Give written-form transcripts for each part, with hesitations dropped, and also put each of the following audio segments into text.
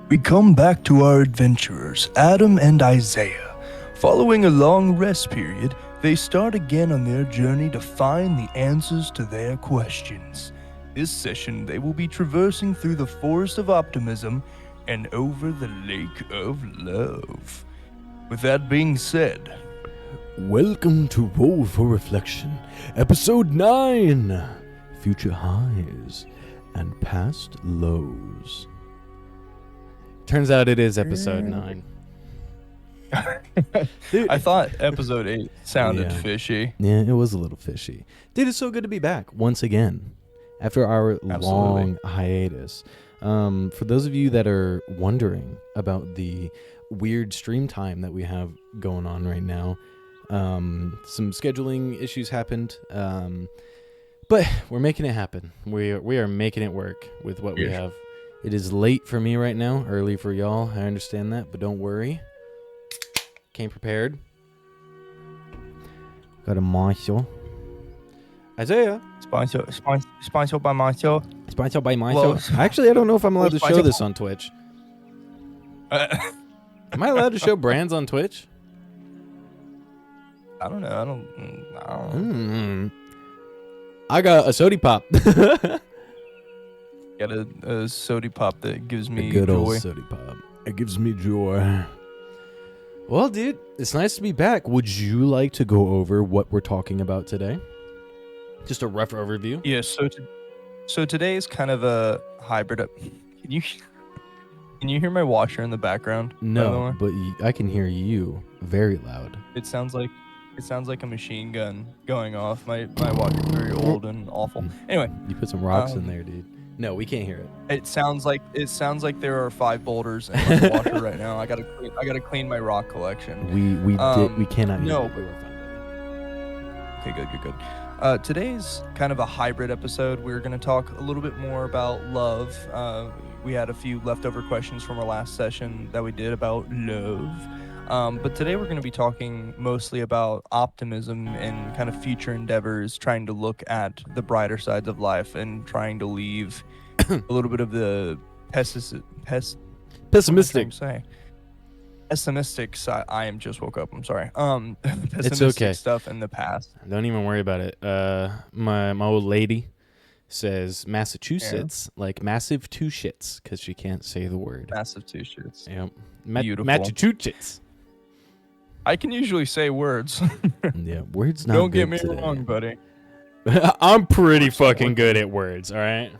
We come back to our adventurers, Adam and Isaiah. Following a long rest period, they start again on their journey to find the answers to their questions. This session, they will be traversing through the Forest of Optimism and over the Lake of Love. With that being said, welcome to Roll for Reflection, Episode 9, Future Highs and Past Lows. Turns out it is Episode 9. Dude, I thought Episode 8 sounded fishy. Yeah, it was a little fishy. Dude, it's so good to be back once again after our long hiatus. For those of you that are wondering about the weird stream time that we have going on right now, some scheduling issues happened, but we're making it happen. We are making it work with what we have. It is late for me right now, early for y'all. I understand that, but don't worry. Came prepared. Got a Marshall. Isaiah. Sponsored by Marshall. Sponsored by Marshall. Actually, I don't know if I'm allowed to show this on Twitch. Am I allowed to show brands on Twitch? I don't know. I got a Sody Pop. Got a Sody Pop that gives me a good joy. Old Sody Pop. It gives me joy. Well, dude, it's nice to be back. Would you like to go over what we're talking about today? Just a rough overview. Yeah. So today is kind of a hybrid. Can you hear my washer in the background? No, but I can hear you very loud. It sounds like a machine gun going off. My washer's very old and awful. Anyway, you put some rocks in there, dude. No, we can't hear it. It sounds like there are 5 boulders in the washer right now. I gotta clean my rock collection. We cannot hear it. Okay, good. Today's kind of a hybrid episode. We're going to talk a little bit more about love. We had a few leftover questions from our last session that we did about love. But today we're going to be talking mostly about optimism and kind of future endeavors, trying to look at the brighter sides of life and trying to leave a little bit of the pessimistic side. I am just woke up. I'm sorry. Pessimistic it's okay. Stuff in the past. Don't even worry about it. My old lady says Massachusetts like massive 2 shits because she can't say the word. Massive 2 shits. Yep. Beautiful. Massachusetts. I can usually say words. Yeah, words not Don't good get me today. wrong, buddy. I'm pretty fucking good at words, all right?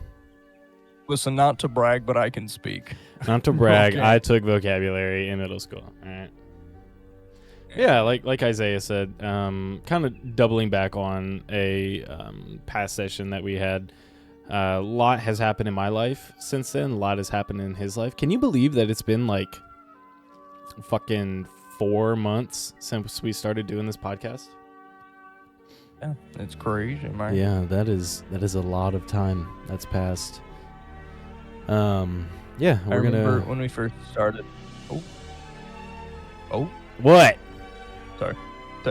Listen, not to brag, but I can speak. Not to brag, Okay. I took vocabulary in middle school, all right? Yeah, like Isaiah said, kind of doubling back on a past session that we had. A lot has happened in my life since then. A lot has happened in his life. Can you believe that it's been like fucking 4 months since we started doing this podcast? Yeah, it's crazy, man. Yeah, that is a lot of time that's passed. Yeah, I remember when we first started. Oh. What? Sorry,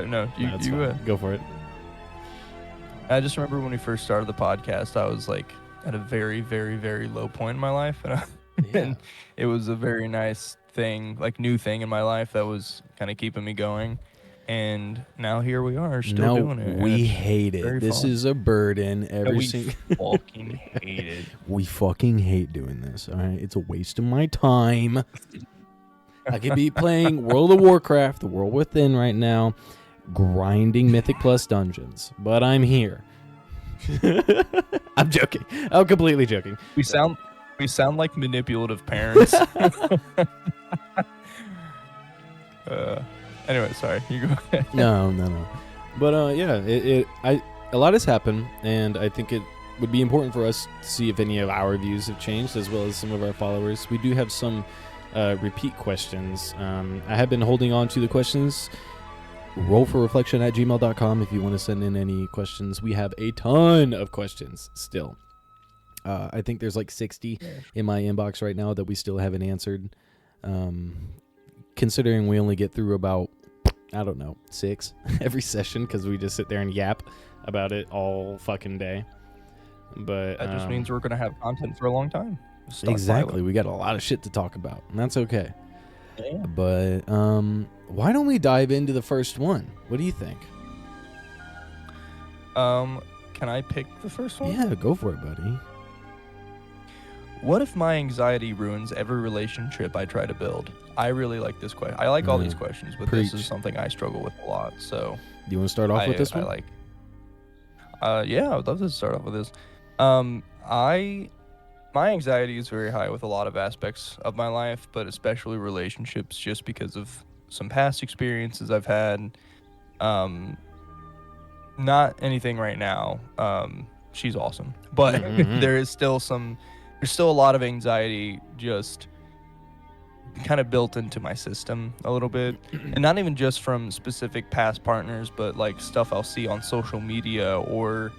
no, you go for it. I just remember when we first started the podcast, I was like at a very, very, very low point in my life, and it was a very nice thing, like new thing in my life that was kind of keeping me going. And now here we are, still doing it. We hate it. This is a burden. We fucking hate it. We fucking hate doing this. All right, it's a waste of my time. I could be playing World of Warcraft, The World Within right now, grinding Mythic Plus dungeons, but I'm here. I'm joking. I'm completely joking. We sound like manipulative parents. Anyway, sorry. You go ahead. No. But yeah, a lot has happened, and I think it would be important for us to see if any of our views have changed, as well as some of our followers. We do have some repeat questions. I have been holding on to the questions. rollforreflection@gmail.com if you want to send in any questions. We have a ton of questions still. I think there's like 60 in my inbox right now that we still haven't answered. Considering we only get through about, 6 every session because we just sit there and yap about it all fucking day. But that just means we're going to have content for a long time. stuck Exactly. violent. We got a lot of shit to talk about, and that's okay. Yeah. But why don't we dive into the first one? What do you think? Can I pick the first one? Yeah, go for it, buddy. What if my anxiety ruins every relationship I try to build? I really like this question. I like all these questions, but this Preach. is something I struggle with a lot. So Do you want to start off with this I one? like. Yeah, I would love to start off with this. My anxiety is very high with a lot of aspects of my life, but especially relationships, just because of some past experiences I've had. Not anything right now. She's awesome, but Mhm. there's still a lot of anxiety just kind of built into my system a little bit, and not even just from specific past partners, but like stuff I'll see on social media or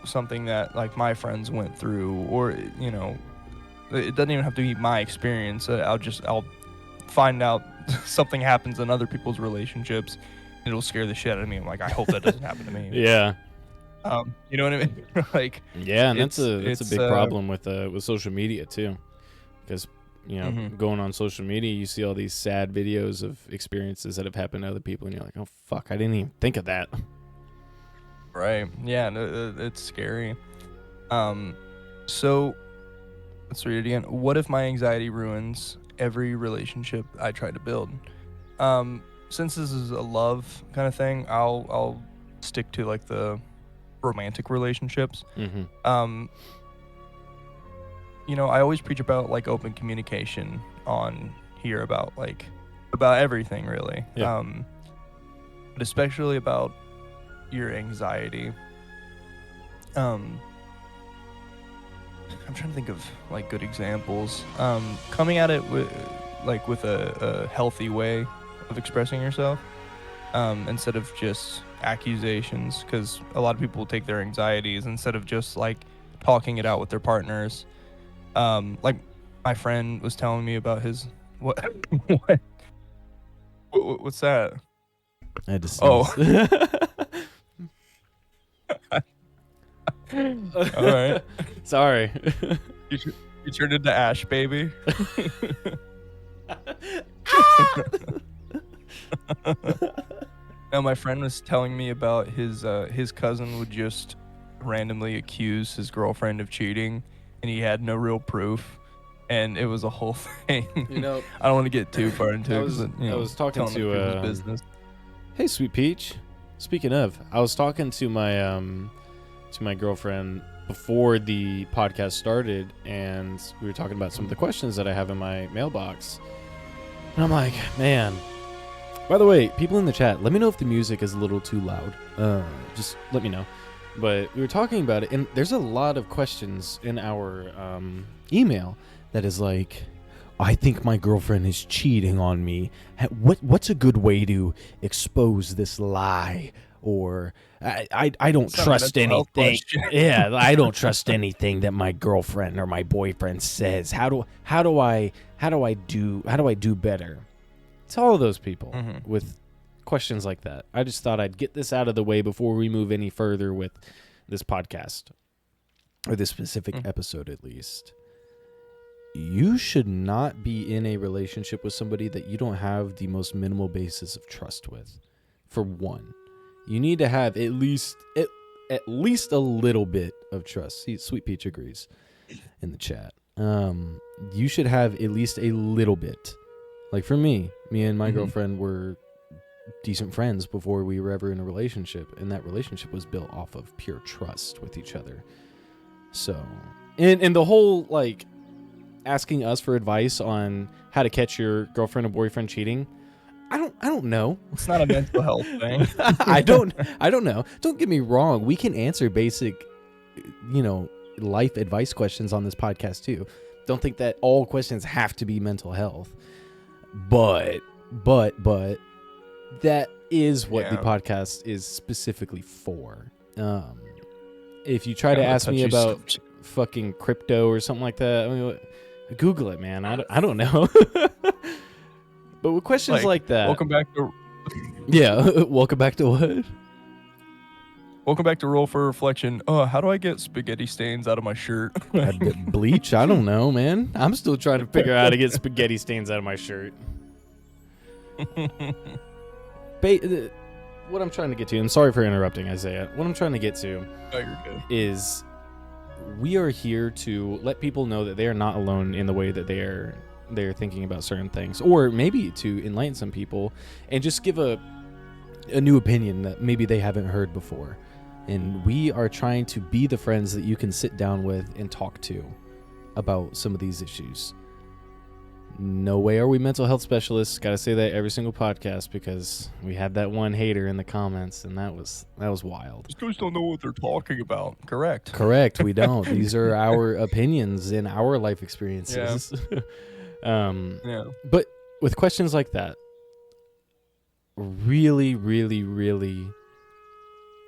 something that like my friends went through, or it doesn't even have to be my experience. I'll find out something happens in other people's relationships. It'll scare the shit out of me. I'm like, I hope that doesn't happen to me. Yeah. You know what I mean? Like, Yeah, and that's a big uh, problem with social media too, because Mhm. going on social media, you see all these sad videos of experiences that have happened to other people, and you're like, oh fuck, I didn't even think of that. Right. Yeah, no, it's scary. So let's read it again. What if my anxiety ruins every relationship I try to build? Since this is a love kind of thing, I'll stick to like the romantic relationships. Mm-hmm. I always preach about like open communication on here about everything really. Yeah. But especially about your anxiety. I'm trying to think of like good examples. Coming at it with a healthy way of expressing yourself, instead of just accusations, because a lot of people take their anxieties instead of just like talking it out with their partners. Like my friend was telling me about his what what's that? I had to sneeze. Oh. All right. Sorry. You turned into Ash, baby. Now, my friend was telling me about his cousin would just randomly accuse his girlfriend of cheating, and he had no real proof, and it was a whole thing. I don't want to get too far into it. I was talking telling other people's to business. Hey, Sweet Peach. Speaking of, I was talking to my girlfriend before the podcast started, and we were talking about some of the questions that I have in my mailbox. And I'm like, man. By the way, people in the chat, let me know if the music is a little too loud. Just let me know. But we were talking about it, and there's a lot of questions in our email that is like, I think my girlfriend is cheating on me. What's a good way to expose this lie? Or I don't trust anything. Yeah, I don't trust anything that my girlfriend or my boyfriend says. How do I do better? It's all of those people with questions like that. I just thought I'd get this out of the way before we move any further with this podcast, or this specific episode at least. You should not be in a relationship with somebody that you don't have the most minimal basis of trust with. For one, you need to have at least a little bit of trust. See, Sweet Peach agrees in the chat. You should have at least a little bit. Like for me and my girlfriend were decent friends before we were ever in a relationship, and that relationship was built off of pure trust with each other. So, and the whole like asking us for advice on how to catch your girlfriend or boyfriend cheating, I don't know. It's not a mental health thing. I don't know. Don't get me wrong. We can answer basic, life advice questions on this podcast too. Don't think that all questions have to be mental health. But that is what the podcast is specifically for. If you try to ask me about fucking crypto or something like that, I mean, Google it, man. I don't know. But with questions like that, welcome back to yeah, welcome back to what? Welcome back to Roll for Reflection. How do I get spaghetti stains out of my shirt? Bleach? I don't know, man. I'm still trying to figure out how to get spaghetti stains out of my shirt. What I'm trying to get to, and sorry for interrupting, Isaiah. What I'm trying to get to is we are here to let people know that they are not alone in the way that they're thinking about certain things, or maybe to enlighten some people and just give a new opinion that maybe they haven't heard before. And we are trying to be the friends that you can sit down with and talk to about some of these issues. No way are we mental health specialists. Got to say that every single podcast, because we had that one hater in the comments, and that was wild. These guys don't know what they're talking about. Correct. We don't. These are our opinions and our life experiences. Yeah. But with questions like that, really, really, really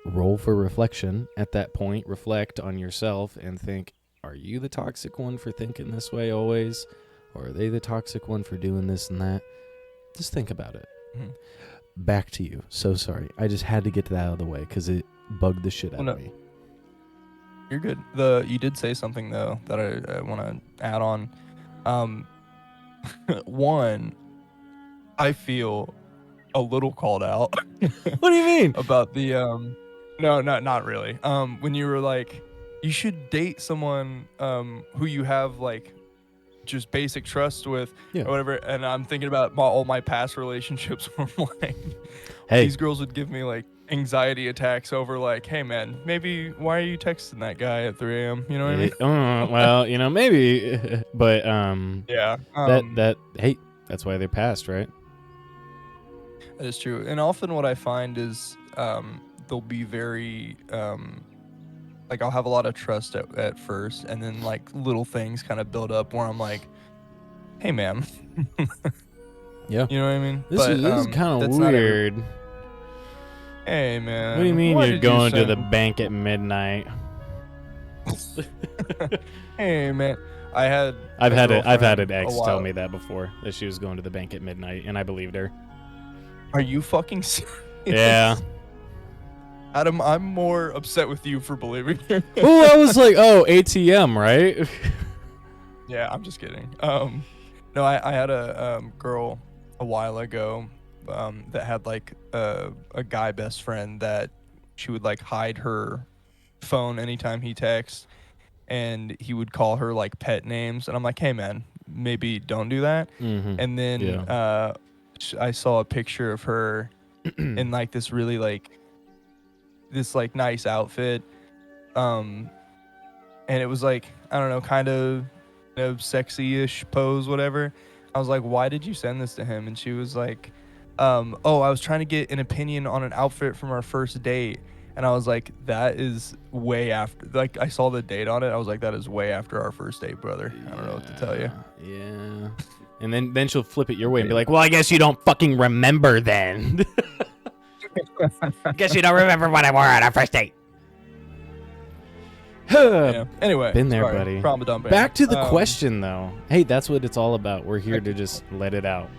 roll for reflection at that point. Reflect on yourself and think, are you the toxic one for thinking this way always? Or are they the toxic one for doing this and that? Just think about it. Mm-hmm. Back to you. So sorry. I just had to get that out of the way because it bugged the shit out of me. You're good. You did say something, though, that I want to add on. One, I feel a little called out. What do you mean? About the, no, not really. When you were like, you should date someone who you have, like, just basic trust with, or whatever. And I'm thinking about all my past relationships where I'm like, hey, these girls would give me like anxiety attacks over like, hey man, maybe why are you texting that guy at 3 a.m.? You know what I mean? Well, maybe, but yeah, hey, that's why they're passed, right? That is true. And often what I find is they'll be very like I'll have a lot of trust at first, and then like little things kind of build up where I'm like, hey man. Yeah, you know what I mean? This is kind of weird. Hey man, what do you mean you're going to the bank at midnight? Hey man, I've had an ex tell me that before, that she was going to the bank at midnight, and I believed her. Are you fucking serious? Yeah. Adam, I'm more upset with you for believing her. Oh, I was like, oh, ATM, right? Yeah, I'm just kidding. No, I had a girl a while ago that had like a guy best friend that she would like hide her phone anytime he texts, and he would call her like pet names, and I'm like, hey man, maybe don't do that. Mm-hmm. And then I saw a picture of her in like this really like this like nice outfit, and it was like, I don't know, kind of sexy-ish pose, whatever. I was like, why did you send this to him? And she was like, I was trying to get an opinion on an outfit from our first date. And I was like, that is way after, like, I saw the date on it. I was like, that is way after our first date, brother. I don't know what to tell you. Yeah. And then she'll flip it your way and be like, well, I guess you don't fucking remember then. Guess you don't remember what I wore on our first date. Yeah. Anyway, been there, buddy. Back to the question, though. Hey, that's what it's all about. We're here to just let it out.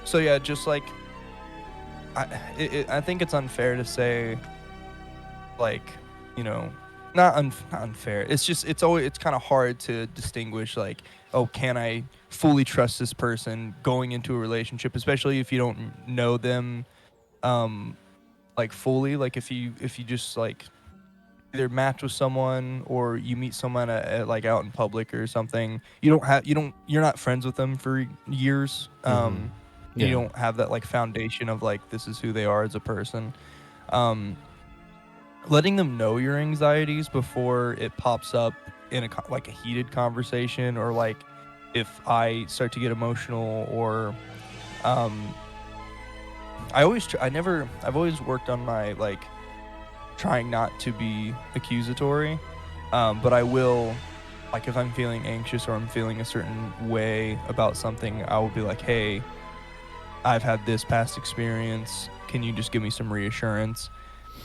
So yeah, just like I think it's unfair to say, like, not unfair. It's just it's kind of hard to distinguish, like, oh, can I fully trust this person going into a relationship, especially if you don't know them like fully. Like if you just like either match with someone or you meet someone at like out in public or something, you're not friends with them for years. You don't have that like foundation of like, this is who they are as a person. Letting them know your anxieties before it pops up in a heated conversation, or like if I start to get emotional, or I've always worked on my like trying not to be accusatory, but I will, like, if I'm feeling anxious or I'm feeling a certain way about something, I will be like, hey, I've had this past experience, can you just give me some reassurance?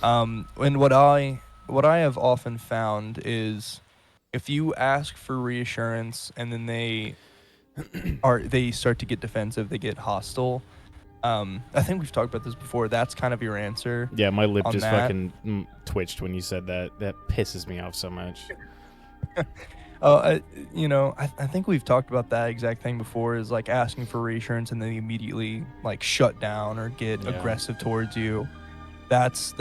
And what I have often found is, if you ask for reassurance and then they start to get defensive, they get hostile, I think we've talked about this before. That's kind of your answer Yeah, my lip on just that. fucking twitched when you said that. That pisses me off so much. I think we've talked about that exact thing before, is like asking for reassurance and then immediately like shut down or get Yeah. aggressive towards you. That's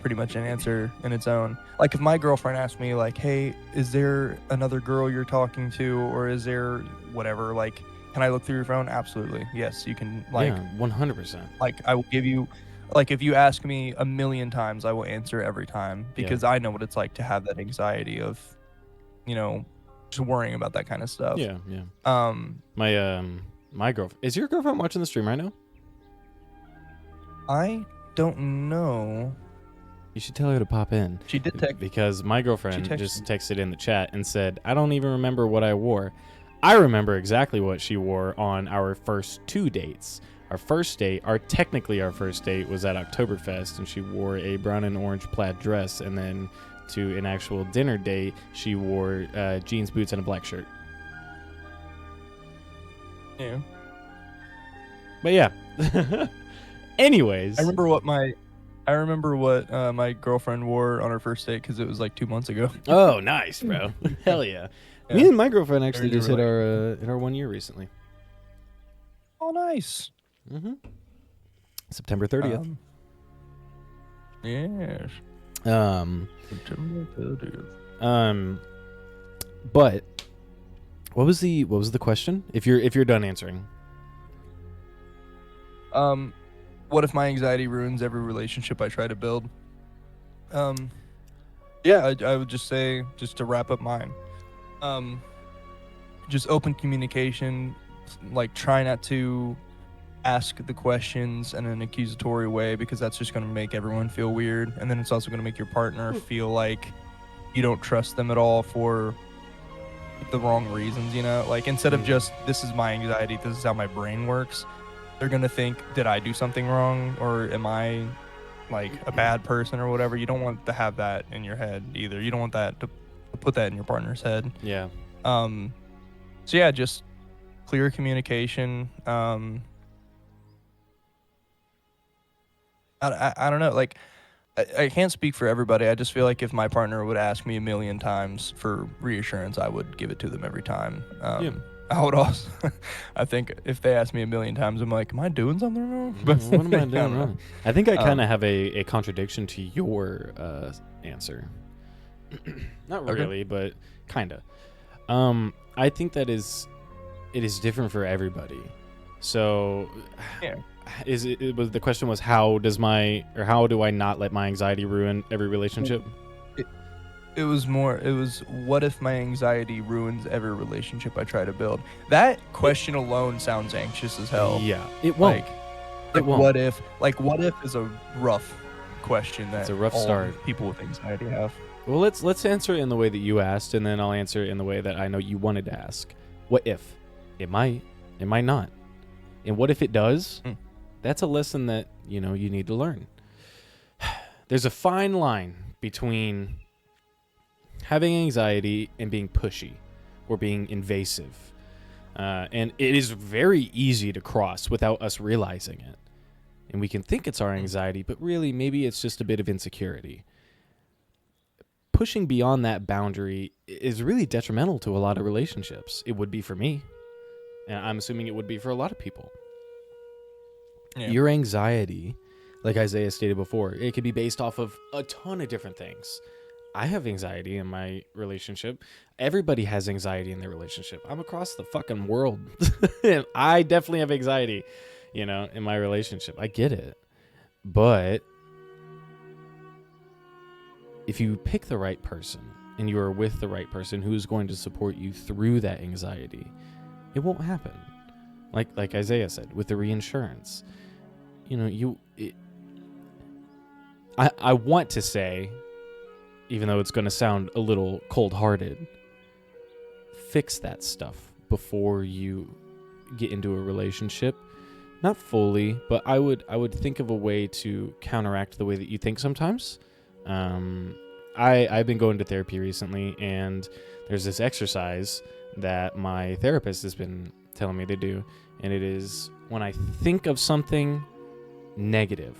pretty much an answer in its own. Like if my girlfriend asked me like, "Hey, is there another girl you're talking to, or is there whatever, like, can I look through your phone?" Absolutely. Yes, you can, like, Yeah, 100%. I will give you, like, if you ask me a million times, I will answer every time Yeah. because I know what it's like to have that anxiety of, just worrying about that kind of stuff. Yeah, yeah. Um, My girlfriend. Is your girlfriend watching the stream right now? I don't know. You should tell her to pop in. She did text. Because my girlfriend texted just me. texted in the chat and said, I don't even remember what I wore. I remember exactly what she wore on our first 2 dates. Our first date, technically our first date, was at Oktoberfest, and she wore a brown and orange plaid dress. And then to an actual dinner date, she wore jeans, boots, and a black shirt. Yeah. But yeah. Anyways. I remember what my girlfriend wore on our first date because it was like 2 months ago. Oh, nice, bro. Hell yeah. Yeah. Me and my girlfriend actually Very just hit our 1 year recently. Oh, nice. Mm-hmm. September 30th. Yes. September 30th. But what was the question? If you're done answering. What if my anxiety ruins every relationship I try to build? Yeah, I would just say, just to wrap up mine, just open communication, like try not to ask the questions in an accusatory way, because that's just going to make everyone feel weird, and then it's also going to make your partner feel like you don't trust them at all for the wrong reasons, like instead of just, this is my anxiety, this is how my brain works, they're going to think, did I do something wrong, or am I like a bad person or whatever. You don't want to have that in your head either. You don't want that to put that in your partner's head. Yeah. So yeah, just clear communication. I don't know, like I can't speak for everybody. I just feel like if my partner would ask me a million times for reassurance, I would give it to them every time. I would also, I think if they ask me a million times, I'm like, am I doing something wrong? But what am I doing don't know. wrong? I think I kind of have a contradiction to your answer. Not Okay. really, but kind of. I think that it is different for everybody. So, Yeah. The question was, how do I not let my anxiety ruin every relationship? It was what if my anxiety ruins every relationship I try to build? That question alone sounds anxious as hell. Yeah, it won't. Like won't. what if is a rough question that It's a rough all start. people with anxiety have. Well, let's answer it in the way that you asked, and then I'll answer it in the way that I know you wanted to ask. What if? It might not. And what if it does? That's a lesson that, you need to learn. There's a fine line between having anxiety and being pushy or being invasive. And it is very easy to cross without us realizing it. And we can think it's our anxiety, but really maybe it's just a bit of insecurity. Pushing beyond that boundary is really detrimental to a lot of relationships. It would be for me. And I'm assuming it would be for a lot of people. Yeah. Your anxiety, like Isaiah stated before, it could be based off of a ton of different things. I have anxiety in my relationship. Everybody has anxiety in their relationship. I'm across the fucking world. And I definitely have anxiety, in my relationship. I get it. But if you pick the right person and you are with the right person who is going to support you through that anxiety, it won't happen. Like Isaiah said, with the reinsurance. I want to say, even though it's going to sound a little cold-hearted, fix that stuff before you get into a relationship. Not fully, but I would think of a way to counteract the way that you think sometimes. I've been going to therapy recently, and there's this exercise that my therapist has been telling me to do, and it is when I think of something negative,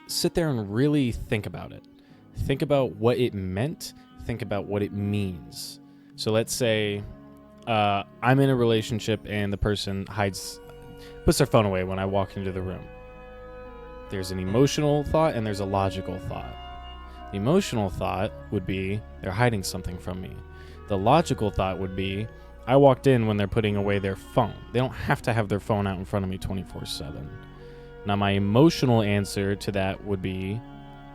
sit there and really think about it. Think about what it meant. Think about what it means. So let's say I'm in a relationship and the person puts their phone away when I walk into the room. There's an emotional thought and there's a logical thought. The emotional thought would be they're hiding something from me. The logical thought would be I walked in when they're putting away their phone. They don't have to have their phone out in front of me 24/7. Now, my emotional answer to that would be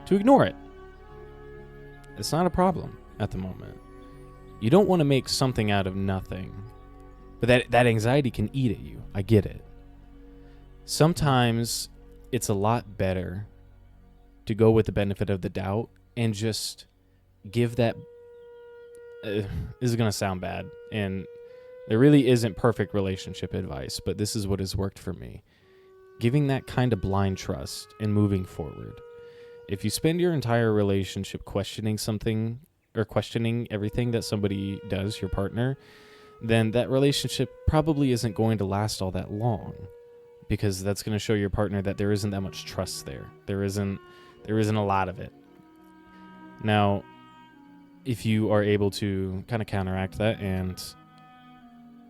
to ignore it. It's not a problem at the moment. You don't want to make something out of nothing. But that anxiety can eat at you. I get it. Sometimes it's a lot better to go with the benefit of the doubt and just give that... this is going to sound bad. And there really isn't perfect relationship advice, but this is what has worked for me. Giving that kind of blind trust and moving forward. If you spend your entire relationship questioning something or questioning everything that somebody does, your partner, then that relationship probably isn't going to last all that long, because that's going to show your partner that there isn't that much trust there. There isn't a lot of it. Now, if you are able to kind of counteract that and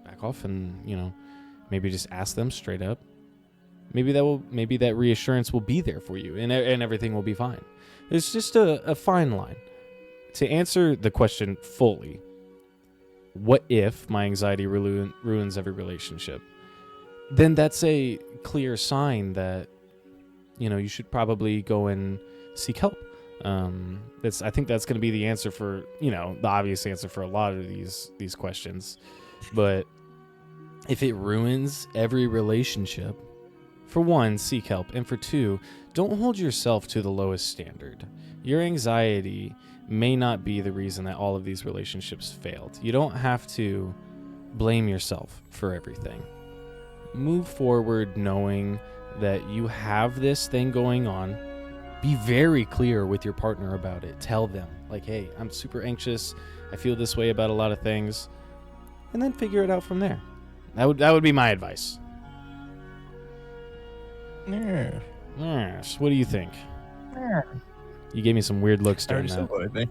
back off and, maybe just ask them straight up, maybe that reassurance will be there for you and everything will be fine. It's just a fine line. To answer the question fully, what if my anxiety ruins every relationship? Then that's a clear sign that, you should probably go and seek help. I think that's going to be the answer for, the obvious answer for a lot of these questions. But if it ruins every relationship, for one, seek help. And for two, don't hold yourself to the lowest standard. Your anxiety may not be the reason that all of these relationships failed. You don't have to blame yourself for everything. Move forward knowing that you have this thing going on. Be very clear with your partner about it. Tell them, like, hey, I'm super anxious. I feel this way about a lot of things. And then figure it out from there. That would be my advice. Yeah. Yes. What do you think? Yeah. You gave me some weird looks I during already that. said what I think.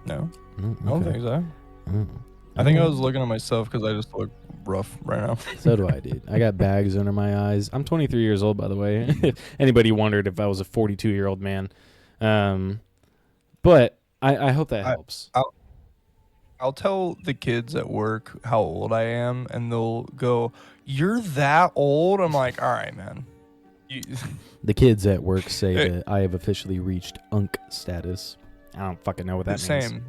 No, Mm, I don't okay. think so. Mm. I think I Okay. was looking at myself because I just look rough right now. So do I, dude. I got bags under my eyes. I'm 23 years old, by the way. If anybody wondered if I was a 42-year-old man. But I hope that helps. I'll tell the kids at work how old I am, and they'll go, "You're that old?" I'm like, "All right, man." The kids at work say that I have officially reached UNC status. I don't fucking know what that means.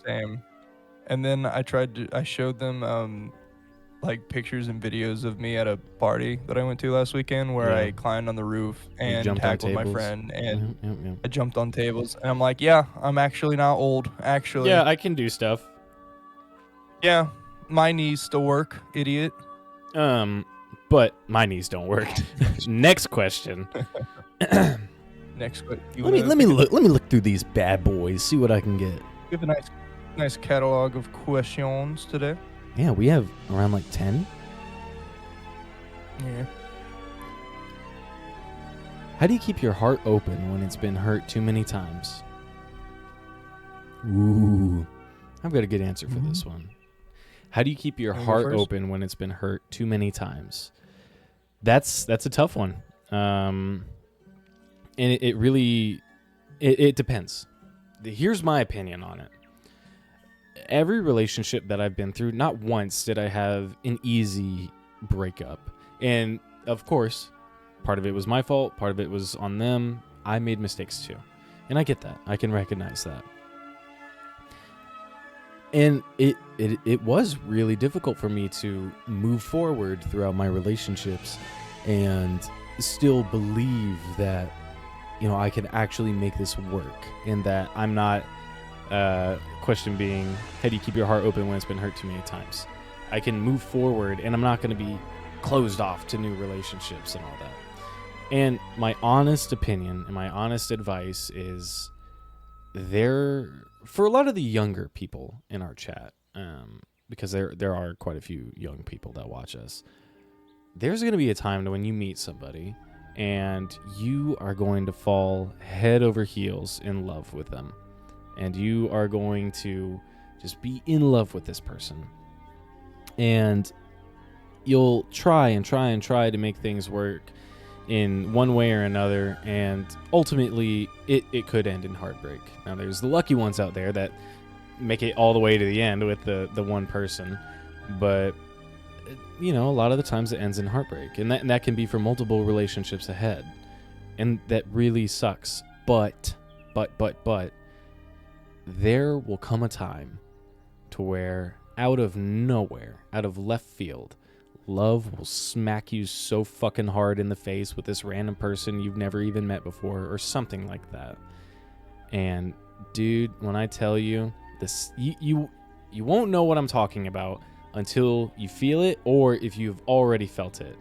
Same. And then I showed them like pictures and videos of me at a party that I went to last weekend where Yeah. I climbed on the roof You and jumped on tackled my tables. friend and Yep. I jumped on tables. And I'm like, yeah, I'm actually not old. Actually. Yeah, I can do stuff. Yeah, my knees still work, idiot. But my knees don't work. Next question. Next question. Let me look through these bad boys, see what I can get. We have a nice catalog of questions today. Yeah, we have around like 10. Yeah. How do you keep your heart open when it's been hurt too many times? Ooh, I've got a good answer for this one. How do you keep your heart open when it's been hurt too many times? That's a tough one. And it really depends. Here's my opinion on it. Every relationship that I've been through, not once did I have an easy breakup. And of course, part of it was my fault, part of it was on them. I made mistakes too. And I get that. I can recognize that. And it was really difficult for me to move forward throughout my relationships and still believe that, I could actually make this work, and that I'm not, question being, how do you keep your heart open when it's been hurt too many times? I can move forward, and I'm not going to be closed off to new relationships and all that. And my honest opinion and my honest advice is for a lot of the younger people in our chat, because there are quite a few young people that watch us. There's going to be a time when you meet somebody and you are going to fall head over heels in love with them. And you are going to just be in love with this person. And you'll try to make things work in one way or another, and ultimately it could end in heartbreak. Now, there's the lucky ones out there that make it all the way to the end with the one person, but a lot of the times it ends in heartbreak, and that can be for multiple relationships ahead, and that really sucks. But there will come a time to where out of nowhere, out of left field, love will smack you so fucking hard in the face with this random person you've never even met before or something like that. And dude, when I tell you this, you won't know what I'm talking about until you feel it, or if you've already felt it.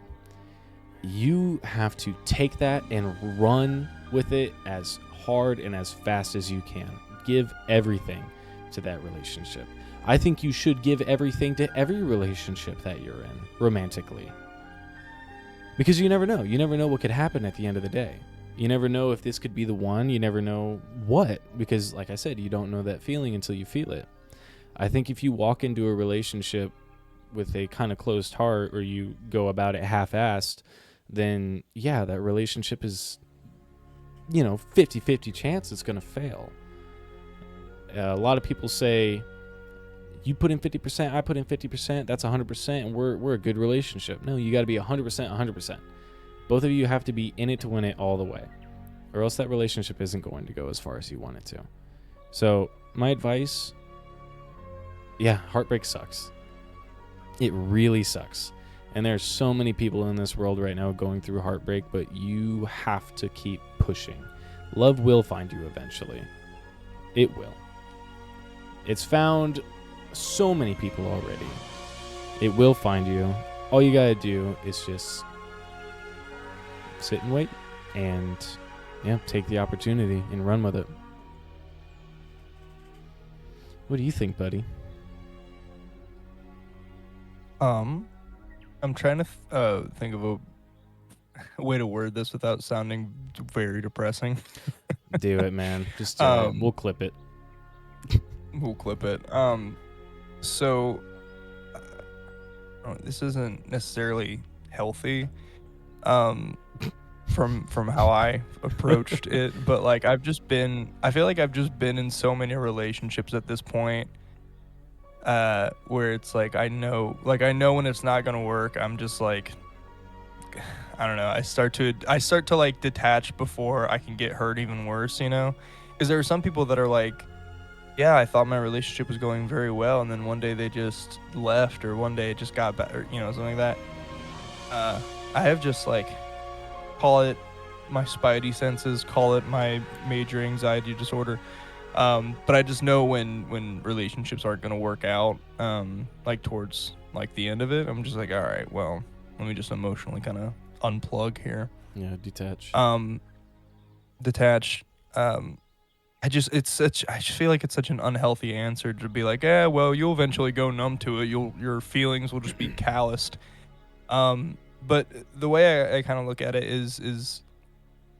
You have to take that and run with it as hard and as fast as you can. Give everything to that relationship. I think you should give everything to every relationship that you're in, romantically. Because you never know. You never know what could happen at the end of the day. You never know if this could be the one. You never know what. Because, like I said, you don't know that feeling until you feel it. I think if you walk into a relationship with a kind of closed heart, or you go about it half-assed, then, yeah, that relationship is, 50-50 chance it's going to fail. A lot of people say, you put in 50%, I put in 50%, that's 100%, and we're a good relationship. No, you got to be 100%, 100%. Both of you have to be in it to win it all the way, or else that relationship isn't going to go as far as you want it to. So my advice, heartbreak sucks. It really sucks. And there's so many people in this world right now going through heartbreak, but you have to keep pushing. Love will find you eventually. It will. It's found so many people already. It will find you. All you gotta do is just sit and wait, and take the opportunity and run with it. What do you think, buddy? I'm trying to think of a way to word this without sounding very depressing. Do it, man. Just we'll clip it. We'll clip it. So this isn't necessarily healthy, from how I approached it, but like I feel like I've just been in so many relationships at this point, where it's like I know when it's not gonna work. I'm just like, I don't know. I start to like detach before I can get hurt even worse, because there are some people that are like, yeah, I thought my relationship was going very well, and then one day they just left, or one day it just got better, something like that. I have just like, call it my spidey senses, call it my major anxiety disorder. But I just know when relationships aren't going to work out, like towards like the end of it, I'm just like, all right, well, let me just emotionally kind of unplug here. Yeah, detach. Detach. I just feel like it's such an unhealthy answer to be like, well, you'll eventually go numb to it. Your feelings will just be calloused. But the way I kind of look at it is,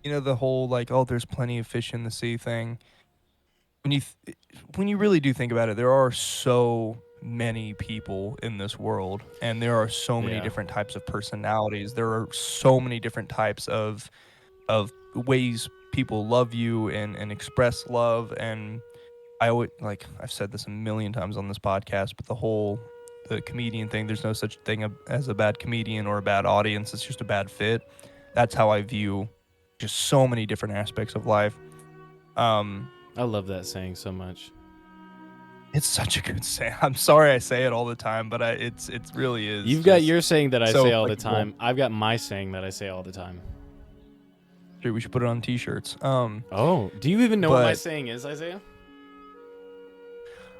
the whole like, oh, there's plenty of fish in the sea thing. When you really do think about it, there are so many people in this world, and there are so many different types of personalities. There are so many different types of ways people love you and express love. And I always, like, I've said this a million times on this podcast, but the comedian thing, there's no such thing as a bad comedian or a bad audience. It's just a bad fit. That's how I view just so many different aspects of life. I love that saying so much. It's such a good saying. I'm sorry I say it all the time, but it really is. You've got your saying that I say all the time. I've got my saying that I say all the time. Sure, we should put it on t-shirts. Do you even know what my saying is, Isaiah?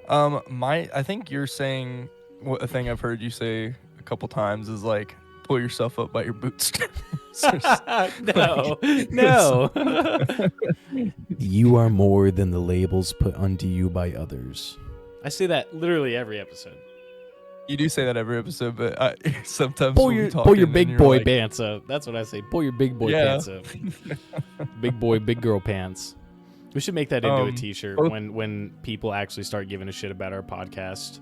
I think you're saying, a thing I've heard you say a couple times is like, pull yourself up by your bootstraps. No. You are more than the labels put onto you by others. I say that literally every episode. You do say that every episode, but sometimes Pull we'll be your talking and big you're boy like, pants up. That's what I say. Pull your big boy Yeah. pants up. Big boy, big girl pants. We should make that into a t-shirt both- when people actually start giving a shit about our podcast.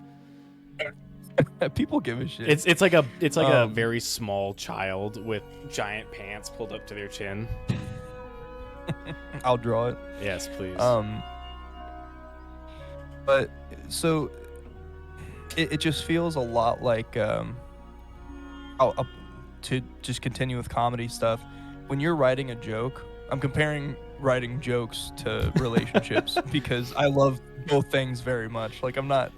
people give a shit. It's like a very small child with giant pants pulled up to their chin. I'll draw it. Yes, please. But so it just feels a lot like to just continue with comedy stuff. When you're writing a joke, I'm comparing writing jokes to relationships because I love both things very much. Like I'm not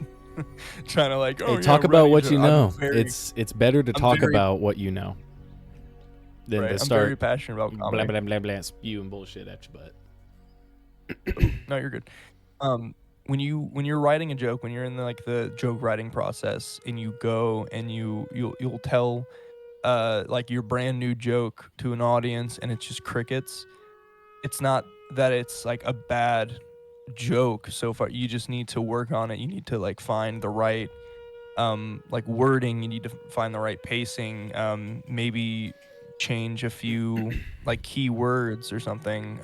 trying to like talk about what you know. Very, it's better to talk about what you know than to I'm start very passionate about comedy. blah blah blah blah spewing bullshit at your butt. No, you're good. When you're writing a joke, when you're in the joke writing process, and you go and you'll tell like your brand new joke to an audience, and it's just crickets. It's not that it's like a bad joke so far. You just need to work on it. You need to like find the right like wording. You need to find the right pacing. Maybe change a few like key words or something.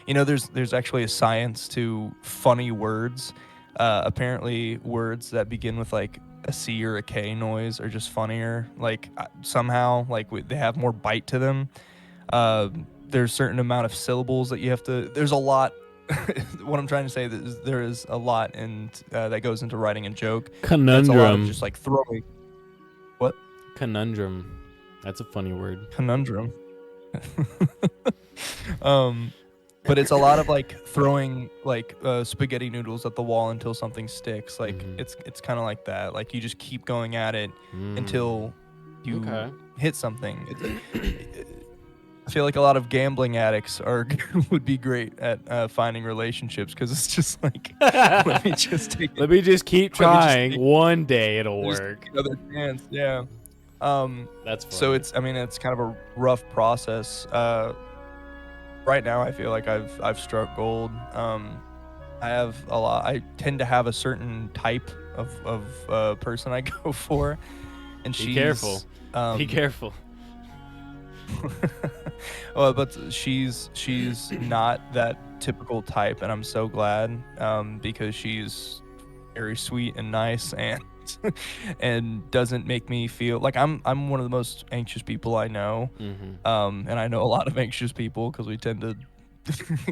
There's actually a science to funny words. Apparently words that begin with like a C or a K noise are just funnier. Like somehow like they have more bite to them. There's a certain amount of syllables that you have to. There's a lot. What I'm trying to say is there is a lot that goes into writing a joke. Conundrum. It's a lot of just like throwing. What? Conundrum. That's a funny word. Conundrum. But it's a lot of like throwing like spaghetti noodles at the wall until something sticks. Like it's kind of like that. Like you just keep going at it until you hit something. I feel like a lot of gambling addicts would be great at finding relationships because it's just like let me just keep trying. One day it'll work. Another chance, yeah. That's funny. So it's kind of a rough process. Right now I feel like I've struck gold. I tend to have a certain type of person I go for, and Be careful. Be careful. Well, but she's not that typical type, and I'm so glad because she's very sweet and nice and doesn't make me feel like I'm one of the most anxious people I know. And I know a lot of anxious people because we tend to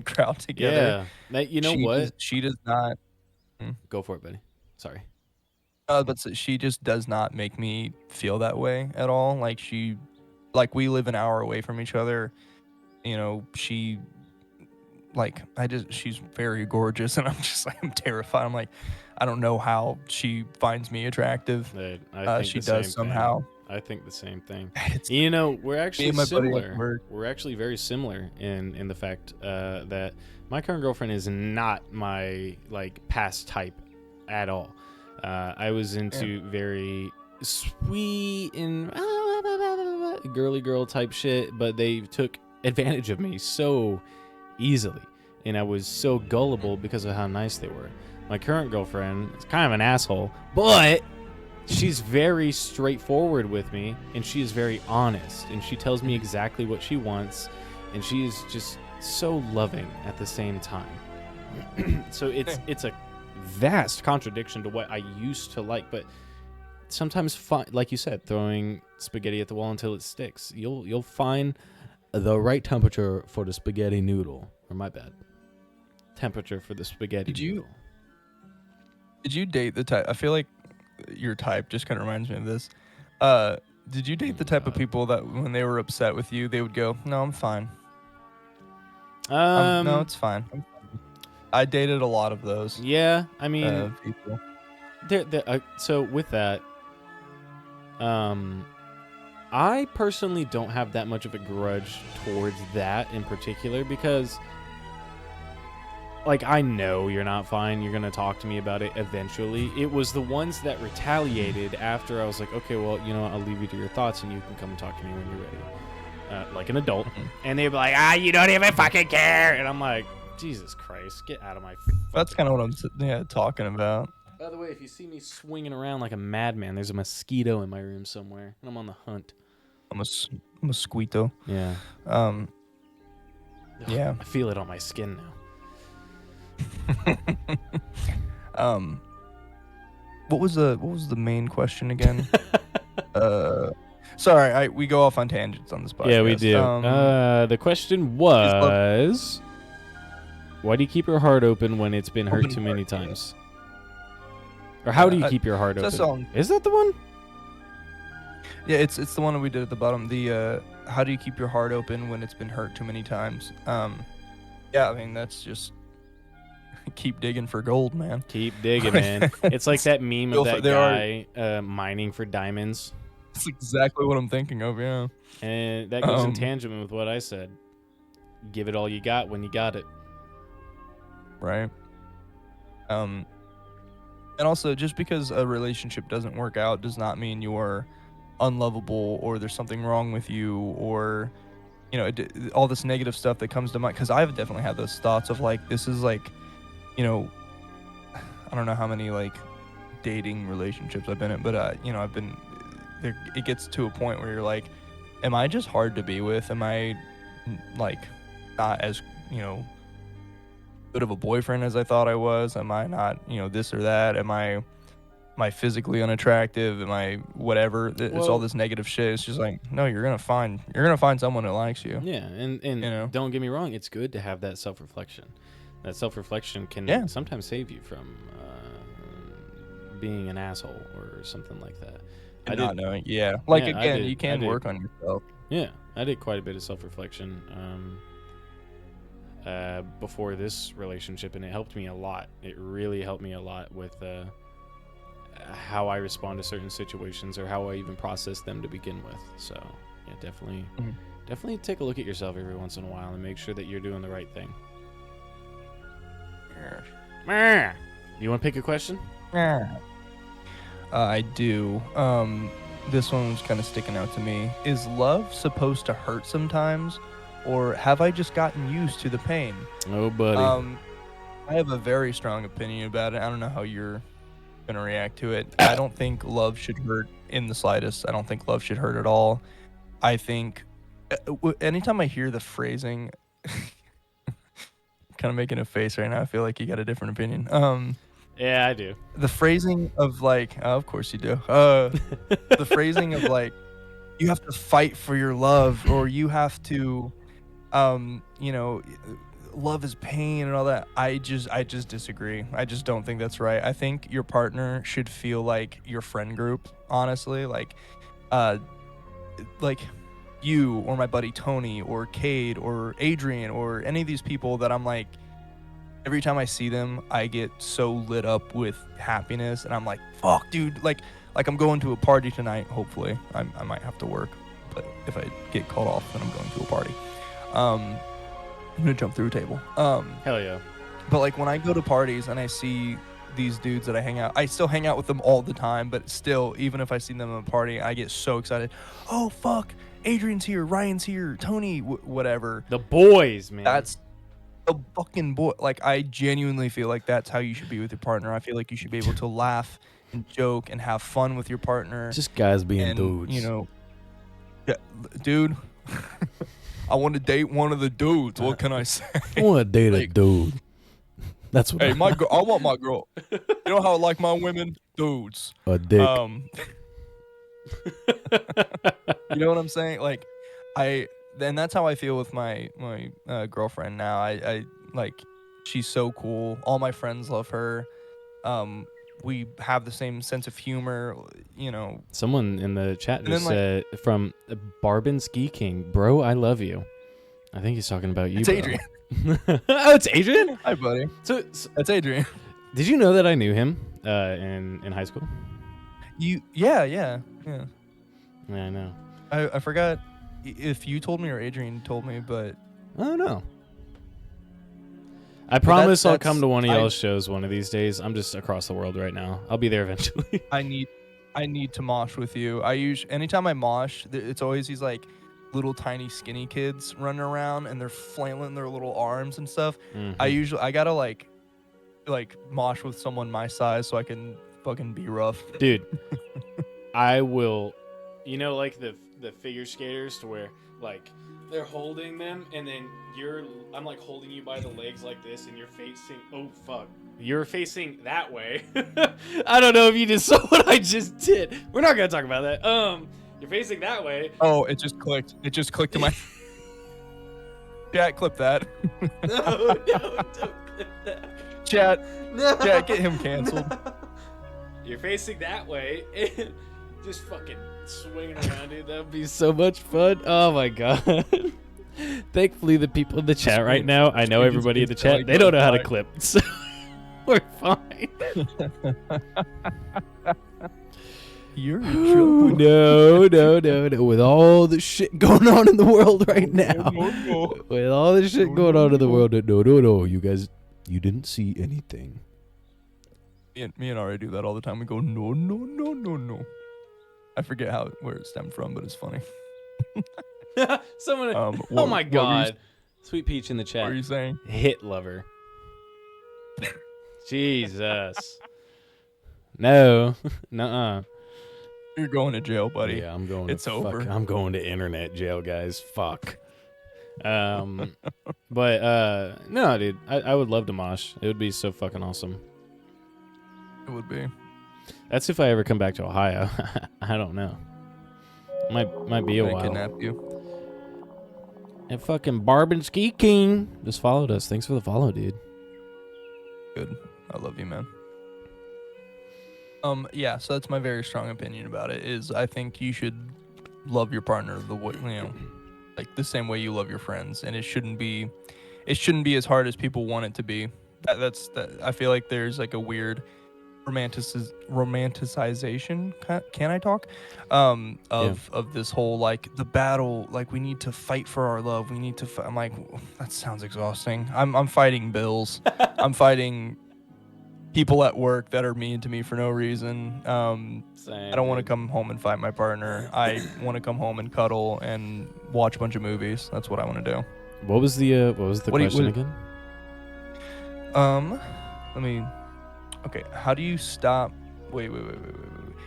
crowd together. Yeah, you know what? She does not. Go for it, buddy. Sorry. But she just does not make me feel that way at all. Like we live an hour away from each other. She's very gorgeous, and I'm just like, I'm terrified. I'm like, I don't know how she finds me attractive. I think she does somehow. I think the same thing. Me we're actually and my buddy similar. We're actually very similar in the fact that my current girlfriend is not my like past type at all. I was into very sweet and girly girl type shit, but they took advantage of me so easily, and I was so gullible because of how nice they were. My current girlfriend is kind of an asshole, but she's very straightforward with me, and she is very honest, and she tells me exactly what she wants, and she is just so loving at the same time. So it's a vast contradiction to what I used to like, but sometimes like you said, throwing spaghetti at the wall until it sticks. You'll find the right temperature for the spaghetti noodle. Or my bad. Temperature for the spaghetti noodle. Did you date the type? I feel like your type just kind of reminds me of this. Did you date the type of people that when they were upset with you, they would go, "No, I'm fine. No, it's fine." I dated a lot of those. Yeah, I mean, people. So with that, I personally don't have that much of a grudge towards that in particular because, like, I know you're not fine. You're going to talk to me about it eventually. It was the ones that retaliated after I was like, okay, well, you know what? I'll leave you to your thoughts and you can come and talk to me when you're ready. Like an adult. And they'd be like, you don't even fucking care. And I'm like, Jesus Christ, get out of my... That's kind of what I'm talking about. By the way, if you see me swinging around like a madman, there's a mosquito in my room somewhere, and I'm on the hunt. I'm a squeeto. Yeah. Um, yeah. I feel it on my skin now. What was the main question again? Sorry, we go off on tangents on this podcast. Yeah, we do. The question was, why do you keep your heart open when it's been hurt too many times? Or how do you keep your heart open? Is that the one? Yeah, it's the one that we did at the bottom. The how do you keep your heart open when it's been hurt too many times? Yeah, I mean that's just keep digging for gold, man. Keep digging, man. It's like that meme of that guy mining for diamonds. That's exactly what I'm thinking of, yeah. And that goes in tangent with what I said. Give it all you got when you got it. Right. And also, just because a relationship doesn't work out does not mean you're unlovable or there's something wrong with you or, you know, all this negative stuff that comes to mind. Because I've definitely had those thoughts of like, this is like, you know, I don't know how many like dating relationships I've been in, but you know, I've been there. It gets to a point where you're like, am I just hard to be with? Am I like not as, you know, good of a boyfriend as I thought I was? Am I not, you know, this or that? Am I physically unattractive? Am I whatever? It's all this negative shit. It's just like, no, you're gonna find someone that likes you. Yeah, and you know? Don't get me wrong, it's good to have that self-reflection. That self-reflection can sometimes save you from being an asshole or something like that. And not knowing, like again, you can work on yourself. Yeah, I did quite a bit of self-reflection before this relationship, and it helped me a lot. It really helped me a lot with how I respond to certain situations or how I even process them to begin with. So yeah, definitely take a look at yourself every once in a while and make sure that you're doing the right thing. You want to pick a question? I do. This one was kind of sticking out to me. Is love supposed to hurt sometimes, or have I just gotten used to the pain? Oh, buddy. I have a very strong opinion about it. I don't know how you're gonna react to it. I don't think love should hurt in the slightest. I don't think love should hurt at all. I think anytime I hear the phrasing, kind of making a face right now. I feel like you got a different opinion. Yeah, I do. The phrasing of like, of course you do. The phrasing of like, you have to fight for your love, or you have to, you know, love is pain and all that. I just disagree. I just don't think that's right. I think your partner should feel like your friend group. Honestly, like you or my buddy Tony or Cade or Adrian or any of these people that I'm like, every time I see them, I get so lit up with happiness, and I'm like, fuck, dude, like I'm going to a party tonight. Hopefully, I might have to work, but if I get called off, then I'm going to a party. I'm gonna jump through a table. Hell yeah. But like when I go to parties and I see these dudes that I still hang out with them all the time, but still, even if I see them at a party, I get so excited. Oh fuck, Adrian's here, Ryan's here, Tony, whatever. The boys, man. That's the fucking boy. Like, I genuinely feel like that's how you should be with your partner. I feel like you should be able to laugh and joke and have fun with your partner. Just guys being dudes. You know, yeah, dude. I want to date one of the dudes. What can I say? I want to date a dude. That's what. Hey, I want my girl. You know how I like my women? Dudes. A dick. You know what I'm saying? Like, and that's how I feel with my girlfriend now. I like, she's so cool. All my friends love her. We have the same sense of humor, you know. Someone in the chat just said, from Barbin Ski King, bro, I love you. I think he's talking about you. It's Adrian. Oh, it's Adrian? Hi, buddy. So that's Adrian. Did you know that I knew him in high school? Yeah. Yeah, I know. I forgot if you told me or Adrian told me, but I don't know. I promise I'll come to one of y'all's shows one of these days. I'm just across the world right now. I'll be there eventually. I need to mosh with you. Anytime I mosh, it's always these like little tiny skinny kids running around and they're flailing their little arms and stuff. Mm-hmm. I gotta like like mosh with someone my size so I can fucking be rough. Dude, I will, like the figure skaters to where like they're holding them and then I'm like holding you by the legs like this and you're facing that way. I don't know if you just saw what I just did. We're not gonna talk about that. You're facing that way. Oh, it just clicked. It just clicked in my. Chat, clip that. No, don't clip that. Chat, No. Chat, get him canceled. No. You're facing that way and just fucking swinging around, dude. That would be so much fun. Oh my god. Thankfully, the people in the chat right now, I know everybody in the chat, they don't know how to clip, so we're fine. You're in trouble. No. With all the shit going on in the world right now. No. With all the shit going on in the world. No. You guys, you didn't see anything. Me and Ari do that all the time. We go, no. I forget where it stemmed from, but it's funny. Someone, oh what- my what were you- god. Sweet Peach in the What chat. are you saying? Hit lover. Jesus. No. Nuh-uh. You're going to jail, buddy. Yeah, I'm going. It's to over. I'm going to internet jail, guys. Fuck. But no, dude. I would love to mosh. It would be so fucking awesome. It would be. That's if I ever come back to Ohio. I don't know. Might be a They while. kidnap you. And fucking Barb and Ski King just followed us. Thanks for the follow, dude. Good. I love you, man. Yeah, so that's my very strong opinion about it, is I think you should love your partner the way, like the same way you love your friends, and it shouldn't be as hard as people want it to be. I feel like there's like a weird romanticization, can I talk, of this whole like the battle, like we need to fight for our love, we need to I'm like, that sounds exhausting. I'm fighting bills. I'm fighting people at work that are mean to me for no reason. I don't want to come home and fight my partner. I want to come home and cuddle and watch a bunch of movies. That's what I want to do. What was the question again? Let me. Okay, how do you stop? Wait.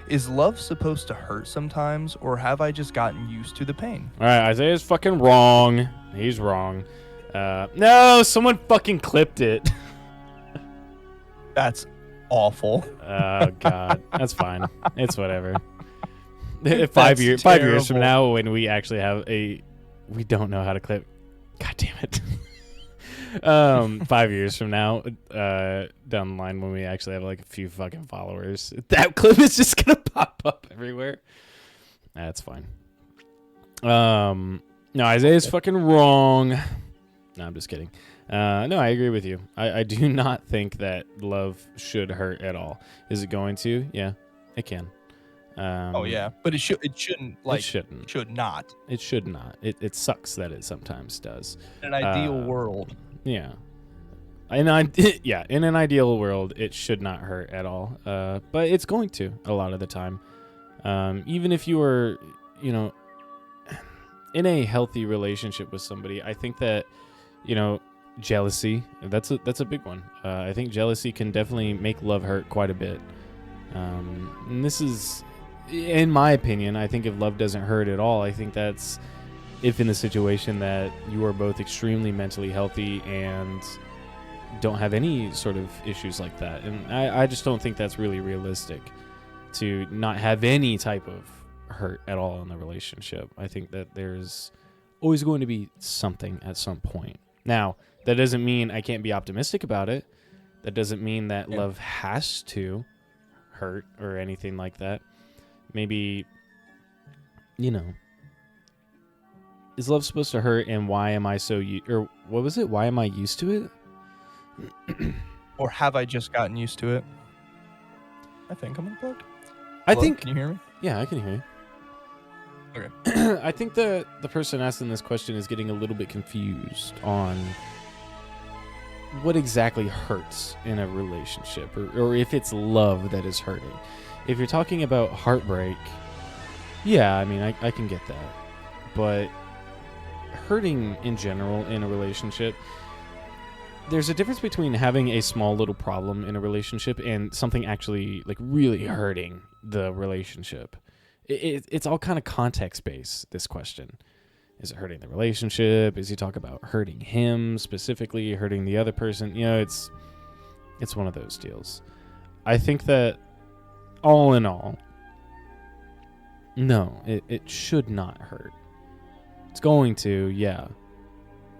Is love supposed to hurt sometimes, or have I just gotten used to the pain? All right, Isaiah's fucking wrong. He's wrong. No, someone fucking clipped it. That's awful. Oh god, that's fine. It's whatever. That's 5 years from terrible. now, when we actually have we don't know how to clip. God damn it. 5 years from now, down the line, when we actually have like a few fucking followers, that clip is just gonna pop up everywhere. That's fine. No, Isaiah's fucking wrong. No, I'm just kidding. No, I agree with you. I do not think that love should hurt at all. Is it going to? Yeah, it can. Oh yeah, but it shouldn't. Like, it shouldn't. Should not. It should not. It sucks that it sometimes does. In an ideal world. Yeah. In an ideal world, it should not hurt at all. But it's going to a lot of the time. Even if you are, in a healthy relationship with somebody, I think that, jealousy, that's a big one. I think jealousy can definitely make love hurt quite a bit. And this is, in my opinion, I think if love doesn't hurt at all, I think that's if in the situation that you are both extremely mentally healthy and don't have any sort of issues like that. And I just don't think that's really realistic to not have any type of hurt at all in the relationship. I think that there's always going to be something at some point. Now, that doesn't mean I can't be optimistic about it. That doesn't mean that love has to hurt or anything like that. Maybe, is love supposed to hurt, and why am I or what was it? Why am I used to it? Or have I just gotten used to it? I think I'm unplugged. I Hello? think, Can you hear me? yeah, I can hear you. Okay. I think the person asking this question is getting a little bit confused on what exactly hurts in a relationship, or if it's love that is hurting. If you're talking about heartbreak, yeah, I mean, I can get that. But hurting in general in a relationship, there's a difference between having a small little problem in a relationship and something actually like really hurting the relationship. It's all kind of context based, this question. Is it hurting the relationship? Is he talk about hurting him specifically, hurting the other person? You know, it's one of those deals. I think that all in all, no, it should not hurt. It's going to, yeah.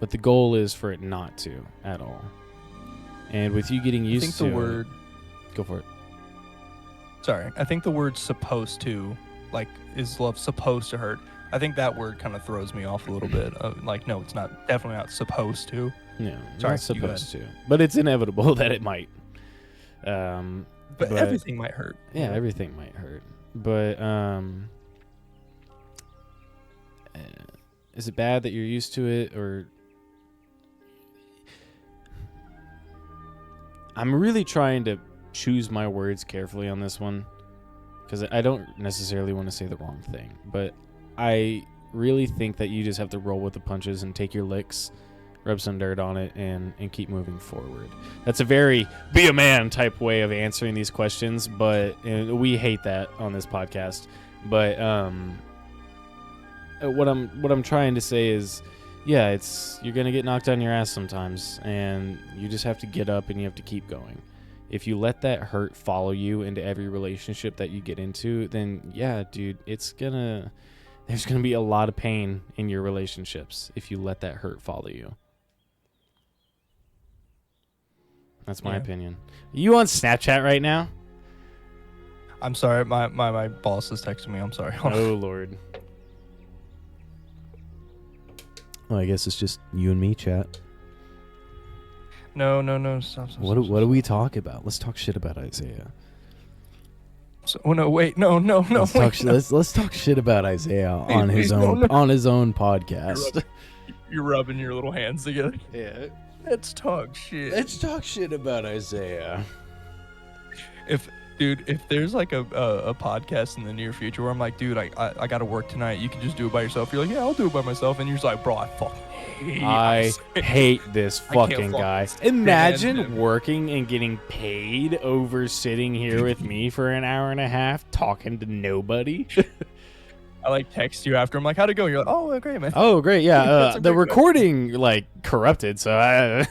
But the goal is for it not to at all. And with you getting used to I think the word... Go for it. Sorry. I think the word supposed to, like, is love supposed to hurt? I think that word kind of throws me off a little bit. Like, no, it's not. Definitely not supposed to. No, Sorry, not supposed to. But it's inevitable that it might. But everything might hurt. Yeah, everything might hurt. But is it bad that you're used to it, or... I'm really trying to choose my words carefully on this one, because I don't necessarily want to say the wrong thing, but I really think that you just have to roll with the punches and take your licks, rub some dirt on it, and keep moving forward. That's a very be a man type way of answering these questions, but we hate that on this podcast. But what I'm trying to say is, yeah, you're gonna get knocked on your ass sometimes, and you just have to get up and you have to keep going. If you let that hurt follow you into every relationship that you get into, then yeah, dude, there's gonna be a lot of pain in your relationships if you let that hurt follow you. That's my opinion. Are you on Snapchat right now? I'm sorry, my boss is texting me. I'm sorry. Oh Lord. Well, I guess it's just you and me, chat. No. Stop. What do we talk about? Let's talk shit about Isaiah. No, wait. No. Let's talk shit about Isaiah on his own podcast. You're rubbing your little hands together. Yeah. Let's talk shit. Let's talk shit about Isaiah. If there's like a podcast in the near future where I'm like, dude, I gotta work tonight, you can just do it by yourself. You're like, yeah, I'll do it by myself. And you're just like, bro, I fucking hate this fucking guy. Imagine working and getting paid over sitting here with me for an hour and a half talking to nobody. I like text you after. I'm like, how'd it go? You're like, oh, great, man. Oh, great. Yeah. The recording like corrupted, so I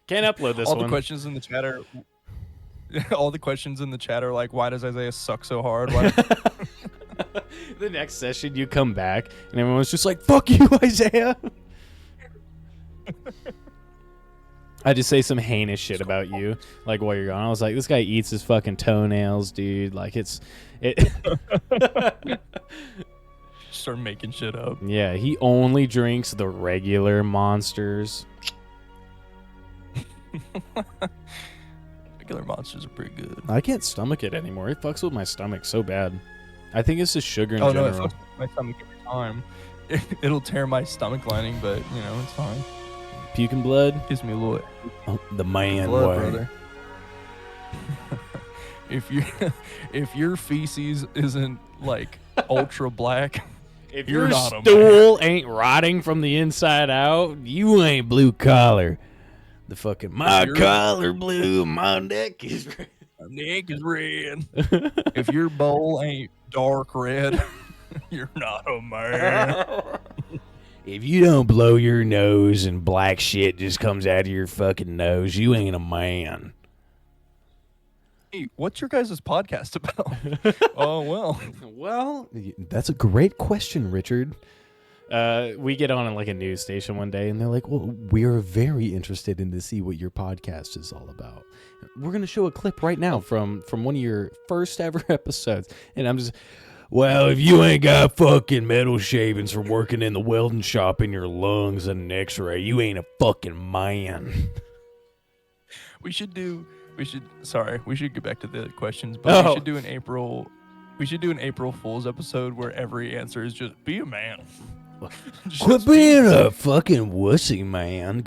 can't upload this one. All the questions in the chat are like, why does Isaiah suck so hard? The next session you come back and everyone's just like, fuck you, Isaiah. I just say some heinous shit about you, like, while you're gone. I was like, this guy eats his fucking toenails, dude. Like, it. Start making shit up. Yeah, he only drinks the regular Monsters. Regular Monsters are pretty good. I can't stomach it anymore. It fucks with my stomach so bad. I think it's just sugar in general. No, it fucks with my stomach every time. It'll tear my stomach lining, but, it's fine. Puking blood? Gives me a little... Oh, the man blood, way. brother. If your feces isn't, like, ultra black, if you're your not a stool man. ain't rotting from the inside out, you ain't blue collar. The fucking, my collar blue, my neck is red. My neck is red. If your bowl ain't dark red, you're not a man. If you don't blow your nose and black shit just comes out of your fucking nose, you ain't a man. Hey, what's your guys' podcast about? Oh, well. Well, that's a great question, Richard. We get on like a news station one day, And they're like, well, we're very interested in to see what your podcast is all about. We're going to show a clip right now from one of your first ever episodes. And I'm just... Well, if you ain't got fucking metal shavings from working in the welding shop in your lungs and an x-ray, you ain't a fucking man. We should get back to the questions, but we should do an April Fool's episode where every answer is just be a man. Quit being a fucking wussy, man.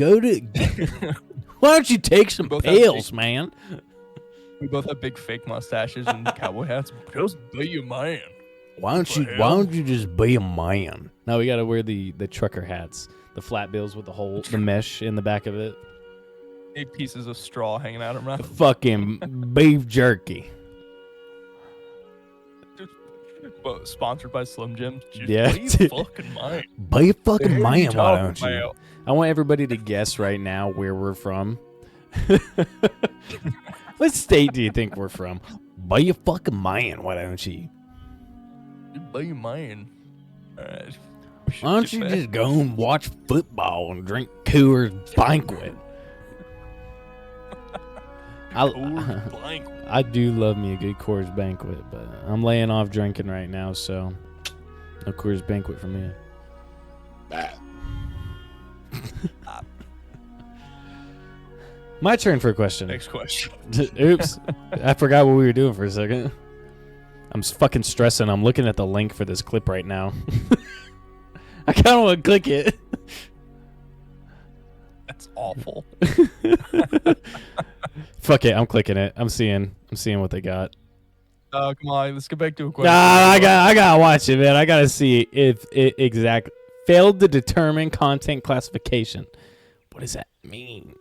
Why don't you take some pills, man? We both have big fake mustaches and cowboy hats. Just be a man. Why don't you just be a man? No, we gotta wear the trucker hats, the flat bills with the mesh in the back of it. 8 pieces of straw hanging out of her mouth. Fucking beef jerky. But sponsored by Slim Jims. Just Yeah. Be fucking mine. Be fucking The hell man, you why talking don't you? about? I want everybody to guess right now where we're from. What state do you think we're from? Be a fucking man, why don't you? Be mine. Alright. Why don't you just go and watch football and drink Coors Banquet? I do love me a good Coors Banquet, but I'm laying off drinking right now, so no Coors Banquet for me. My turn for a question. Next question. Oops. I forgot what we were doing for a second. I'm fucking stressing. I'm looking at the link for this clip right now. I kind of want to click it. That's awful. Fuck it. I'm clicking it. I'm seeing what they got. Come on. Let's get back to a question. Nah, I gotta watch it, man. I gotta see if it exact failed to determine content classification. What does that mean?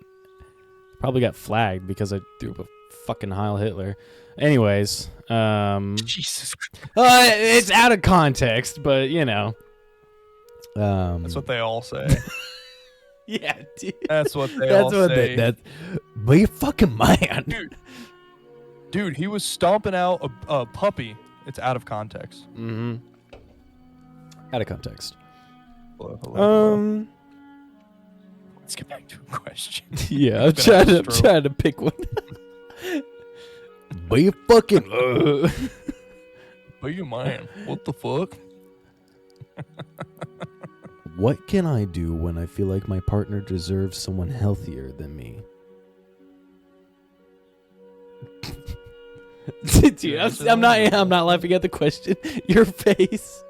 Probably got flagged because I threw up a fucking Heil Hitler. Anyways, Jesus Christ. it's out of context, but you know. That's what they all say. Yeah, dude. That's what they all say. Be a fucking man. Dude, he was stomping out a puppy. It's out of context. Mm-hmm. Out of context. Hello. Let's get back to a question. Yeah, I'm trying to pick one. Be a fucking. Be your man. What the fuck? What can I do when I feel like my partner deserves someone healthier than me? Dude, I'm not laughing at the question. Your face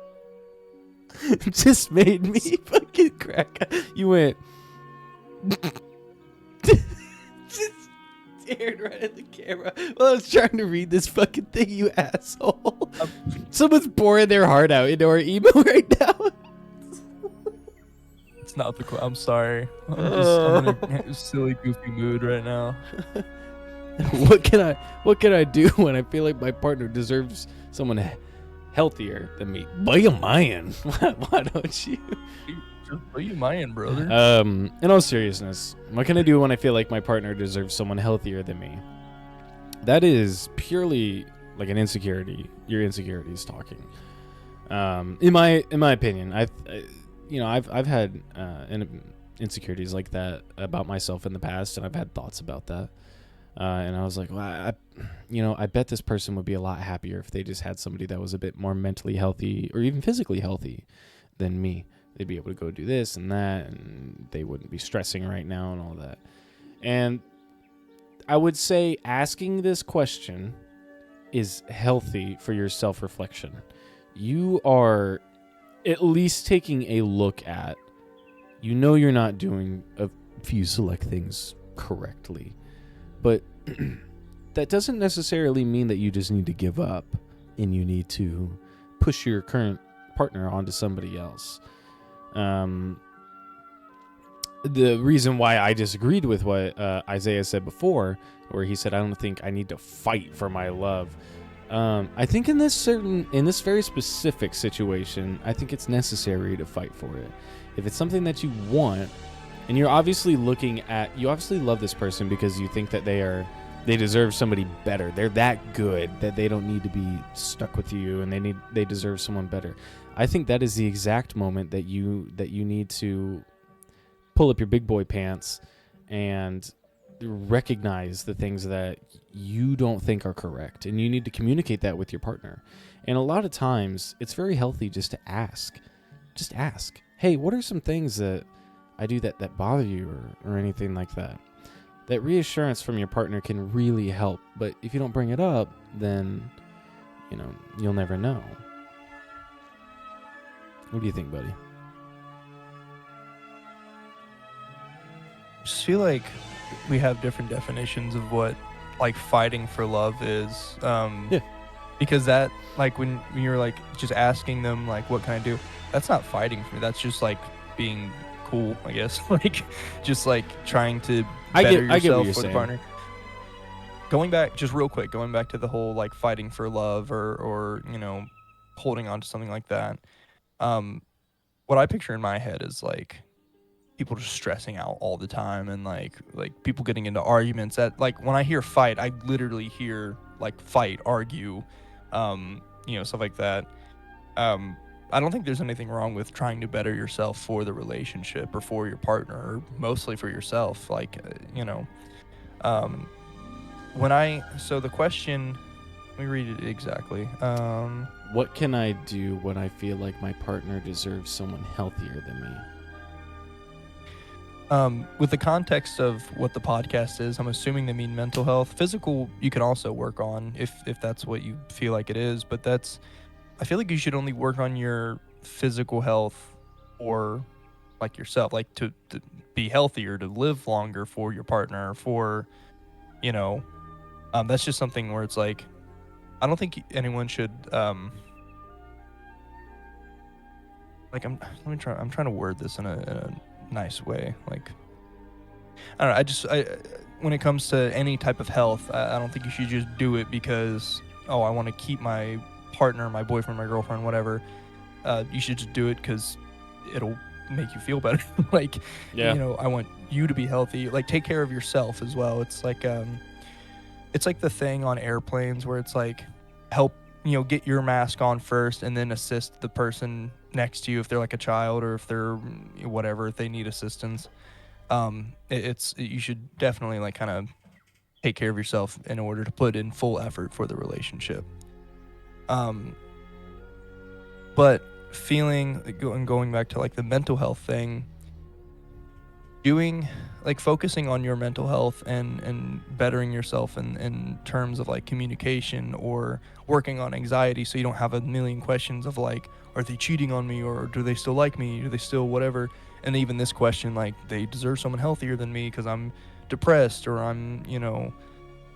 just made me fucking crack. You went. Just stared right at the camera while I was trying to read this fucking thing, you asshole. Someone's pouring their heart out into our email right now. It's not the. I'm sorry. I'm in a silly, goofy mood right now. What can I do when I feel like my partner deserves someone healthier than me? Be a man. Why don't you? Just be your man, brother. In all seriousness, what can I do when I feel like my partner deserves someone healthier than me? That is purely like an insecurity. Your insecurities talking. In my opinion, I've had insecurities like that about myself in the past, and I've had thoughts about that. And I was like, well, I bet this person would be a lot happier if they just had somebody that was a bit more mentally healthy or even physically healthy than me. They'd be able to go do this and that, and they wouldn't be stressing right now and all that. And I would say asking this question is healthy for your self-reflection. You are at least taking a look at, you're not doing a few select things correctly. But that doesn't necessarily mean that you just need to give up and you need to push your current partner onto somebody else. The reason why I disagreed with what Isaiah said before, where he said, I don't think I need to fight for my love. I think in this very specific situation, I think it's necessary to fight for it. If it's something that you want, and you obviously love this person because you think that they deserve somebody better. They're that good that they don't need to be stuck with you, and they deserve someone better. I think that is the exact moment that you need to pull up your big boy pants and recognize the things that you don't think are correct, and you need to communicate that with your partner. And a lot of times it's very healthy just to ask. Just ask, hey, what are some things that I do that bother you or anything like that? That reassurance from your partner can really help. But if you don't bring it up, then, you'll never know. What do you think, buddy? I just feel like we have different definitions of what like fighting for love is. Yeah. Because that, like, when you're like just asking them like, what can I do? That's not fighting for me. That's just like being cool, I guess. Like, just like trying to I better get what yourself you're for the saying. partner. Going back, just real quick, going back to the whole like fighting for love or holding on to something like that. Um, what I picture in my head is like people just stressing out all the time and like people getting into arguments. That like when I hear fight, I literally hear like fight, argue, stuff like that. Um, I don't think there's anything wrong with trying to better yourself for the relationship or for your partner, or mostly for yourself. Like, um, so the question, let me read it exactly. What can I do when I feel like my partner deserves someone healthier than me? With the context of what the podcast is, I'm assuming they mean mental health. Physical, you can also work on if that's what you feel like it is. But I feel like you should only work on your physical health or like yourself, like to be healthier, to live longer for your partner, you know, that's just something where it's like, I don't think anyone should, like, I'm trying to word this in a nice way. Like, I don't know. When it comes to any type of health, I don't think you should just do it because, oh, I want to keep my partner, my boyfriend, my girlfriend, whatever. You should just do it because it'll make you feel better. Like, Yeah. I want you to be healthy. Like, take care of yourself as well. It's like the thing on airplanes where it's like, help, get your mask on first and then assist the person next to you if they're like a child or if they're whatever, if they need assistance. You should definitely like kind of take care of yourself in order to put in full effort for the relationship. But going back to like the mental health thing, focusing on your mental health and bettering yourself in terms of like communication or working on anxiety, so you don't have a million questions of like, are they cheating on me, or do they still like me, do they still whatever. And even this question, like, they deserve someone healthier than me because I'm depressed, or I'm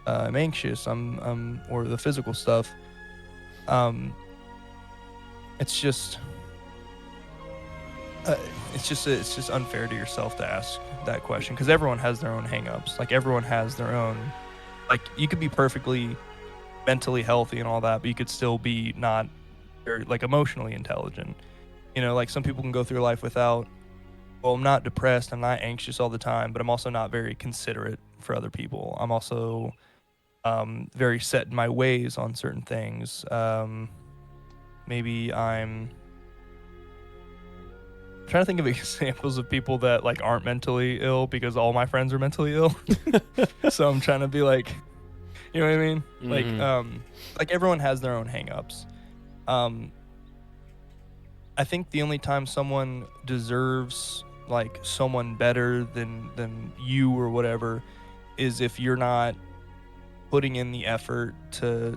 I'm anxious, or the physical stuff. It's just it's just unfair to yourself to ask that question, because everyone has their own hangups. Like, everyone has their own, like, you could be perfectly mentally healthy and all that, but you could still be not very, like, emotionally intelligent. Like, some people can go through life without, well, I'm not depressed, I'm not anxious all the time, but I'm also not very considerate for other people. I'm also very set in my ways on certain things. Maybe I'm trying to think of examples of people that like aren't mentally ill, because all my friends are mentally ill. So I'm trying to be like, you know what I mean? Mm-hmm. Like everyone has their own hangups. I think the only time someone deserves like someone better than you or whatever is if you're not putting in the effort to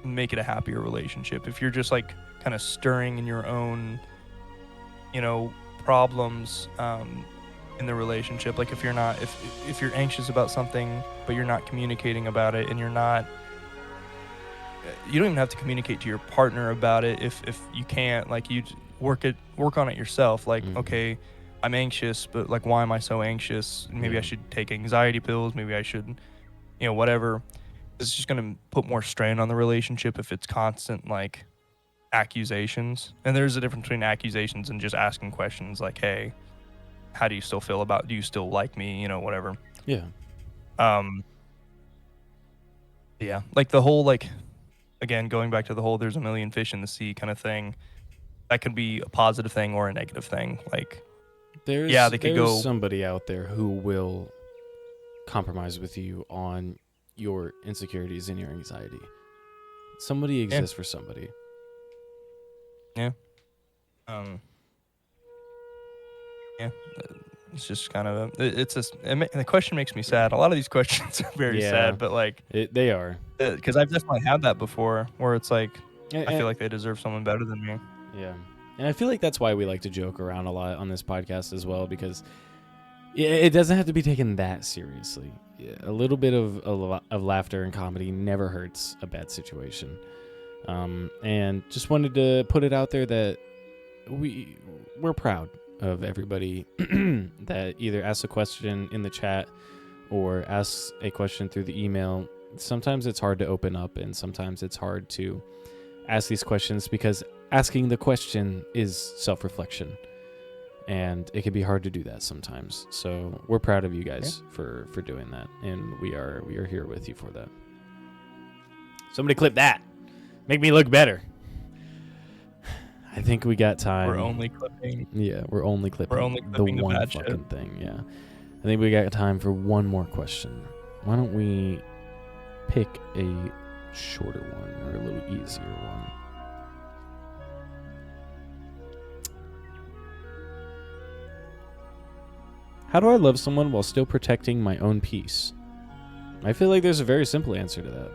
make it a happier relationship. If you're just like kind of stirring in your own, problems in the relationship. Like, if you're anxious about something but you're not communicating about it, and you don't even have to communicate to your partner about it if you can't. Like, you work on it yourself. Like, okay, I'm anxious, but like, why am I so anxious? Maybe I should take anxiety pills, maybe I should, whatever. It's just going to put more strain on the relationship if it's constant like accusations. And there's a difference between accusations and just asking questions like, hey, how do you still feel about, do you still like me, whatever. Yeah. Yeah, like the whole, like, again, going back to the whole there's a million fish in the sea kind of thing, that could be a positive thing or a negative thing. Like, There's they could go somebody out there who will compromise with you on your insecurities and your anxiety. Somebody exists for somebody. Yeah. It's just kind of the question makes me sad. A lot of these questions are very sad, but like they are, because I've definitely had that before, where it's like and, I feel like they deserve someone better than me. Yeah, and I feel like that's why we like to joke around a lot on this podcast as well, because it doesn't have to be taken that seriously. A little bit of laughter and comedy never hurts a bad situation. And just wanted to put it out there that we're proud of everybody that either asks a question in the chat or asks a question through the email. Sometimes it's hard to open up, and sometimes it's hard to ask these questions because asking the question is self-reflection, and it can be hard to do that sometimes. So we're proud of you guys for doing that, and we are here with you for that. Somebody clip that. Make me look better. I think we got time. We're only clipping. Yeah, we're only clipping the one bad fucking shit. thing. Yeah, I think we got time for one more question. Why don't we pick a shorter one or a little easier one? How do I love someone while still protecting my own peace? I feel like there's a very simple answer to that.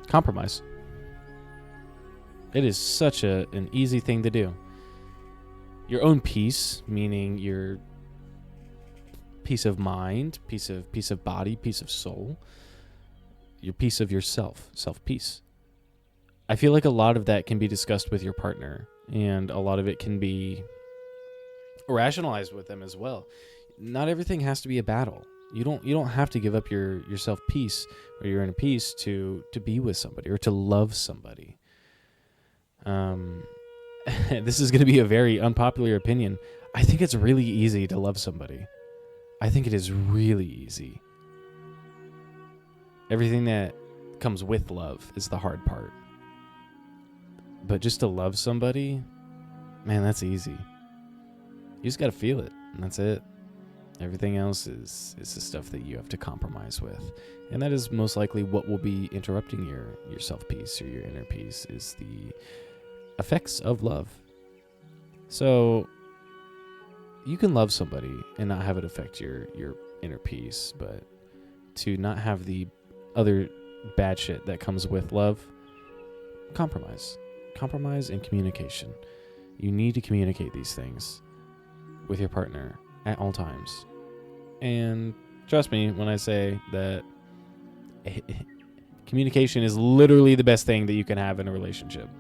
Compromise. It is such an easy thing to do. Your own peace, meaning your peace of mind, peace of body, peace of soul, your peace of yourself, self-peace. I feel like a lot of that can be discussed with your partner, and a lot of it can be rationalized with them as well. Not everything has to be a battle. You don't have to give up your self-peace or your inner peace to be with somebody or to love somebody. This is going to be a very unpopular opinion. I think it's really easy to love somebody. I think it is really easy. Everything that comes with love is the hard part. But just to love somebody, man, that's easy. You just got to feel it, and that's it. Everything else is the stuff that you have to compromise with. And that is most likely what will be interrupting your self-peace or your inner peace, is the effects of love. So you can love somebody and not have it affect your inner peace, but to not have the other bad shit that comes with love, compromise and communication. You need to communicate these things with your partner at all times. And trust me when I say that communication is literally the best thing that you can have in a relationship.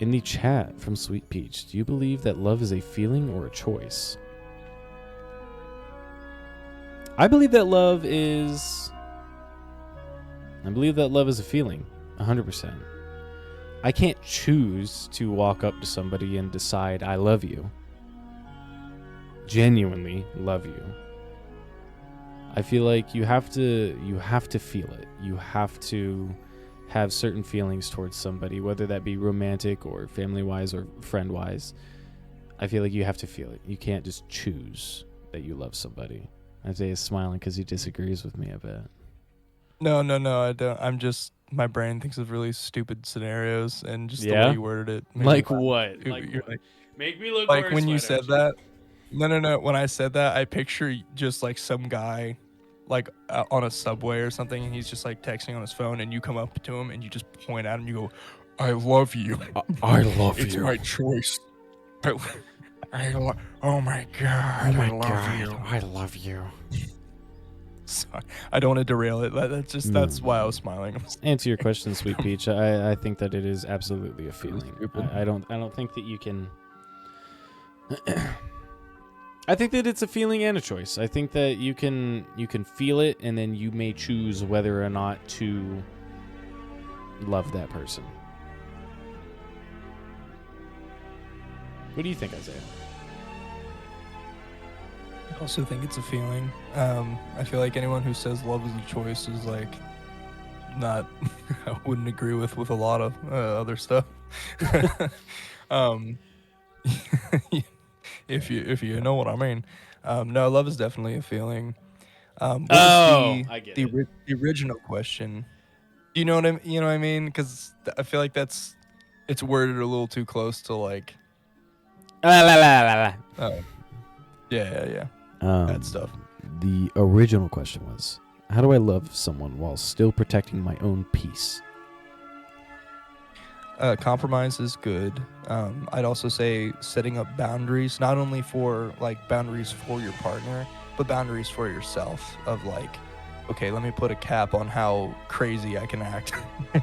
In the chat from Sweet Peach, do you believe that love is a feeling or a choice? I believe that love is a feeling, 100%. I can't choose to walk up to somebody and decide I love you. Genuinely love you. I feel like you have to feel it. You have to have certain feelings towards somebody, whether that be romantic or family-wise or friend-wise. I feel like you have to feel it. You can't just choose that you love somebody. Isaiah's smiling because he disagrees with me a bit. No, I don't. I'm just, my brain thinks of really stupid scenarios, and just the way you worded it. Like what? Make me look like worse. when you said that. No. When I said that, I picture just like some guy, like on a subway or something, and he's just like texting on his phone, and you come up to him and you just point at him, and you go, "I love you. I love it's you. my choice. Oh my god. Oh my I love God. you." I love you. Sorry, I don't want to derail it. That's why I was smiling. Answer your question, Sweet Peach. I think that it is absolutely a feeling. Stupid. I don't think that you can. I think that it's a feeling and a choice. I think that you can feel it, and then you may choose whether or not to love that person. What do you think, Isaiah? I also think it's a feeling. I feel like anyone who says love is a choice is like not. I wouldn't agree with a lot of other stuff. If you know what I mean. No, love is definitely a feeling. I get it. The original question. You know what I mean? Because I feel like it's worded a little too close to like. Yeah. That stuff. The original question was, how do I love someone while still protecting my own peace? Compromise is good. I'd also say setting up boundaries, not only for like boundaries for your partner, but boundaries for yourself of like, okay, let me put a cap on how crazy I can act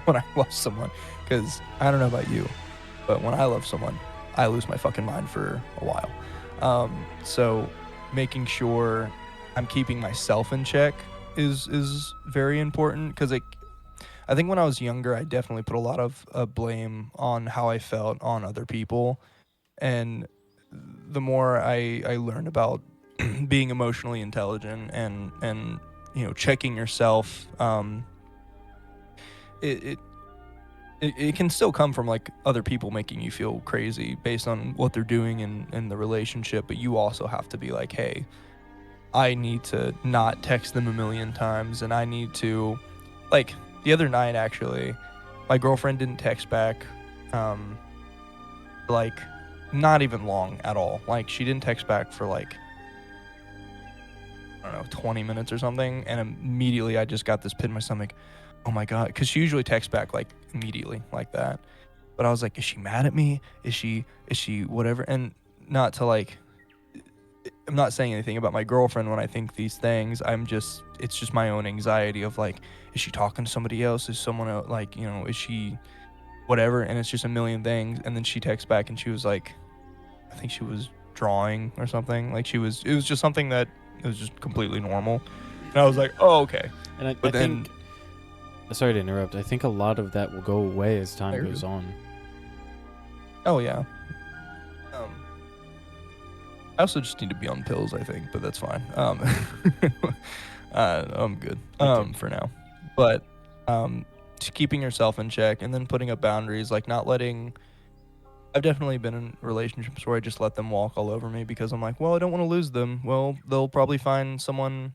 when I love someone. Because I don't know about you, but when I love someone, I lose my fucking mind for a while. So making sure I'm keeping myself in check is very important, because I think when I was younger, I definitely put a lot of blame on how I felt on other people, and the more I learned about being emotionally intelligent and checking yourself, it, it it can still come from like other people making you feel crazy based on what they're doing in the relationship, but you also have to be like, hey, I need to not text them a million times, and I need to, like, the other night actually, my girlfriend didn't text back, like, not even long at all. Like, she didn't text back for like, I don't know, 20 minutes or something, and immediately I just got this pit in my stomach. Oh my god, because she usually texts back like immediately like that, but I was like, is she mad at me? Is she whatever? And not to like, I'm not saying anything about my girlfriend when I think these things. It's just my own anxiety of like, is she talking to somebody else? Is someone else, like, is she whatever? And it's just a million things. And then she texts back and she was like, I think she was drawing or something. Like it was just something that it was just completely normal. And I was like, oh, okay. And But I then, think, sorry to interrupt, I think a lot of that will go away as time goes on. oh yeah. I also just need to be on pills, I think, but that's fine. I'm good for now. But just keeping yourself in check, and then putting up boundaries, like not letting. I've definitely been in relationships where I just let them walk all over me because I'm like, well, I don't want to lose them. Well, they'll probably find someone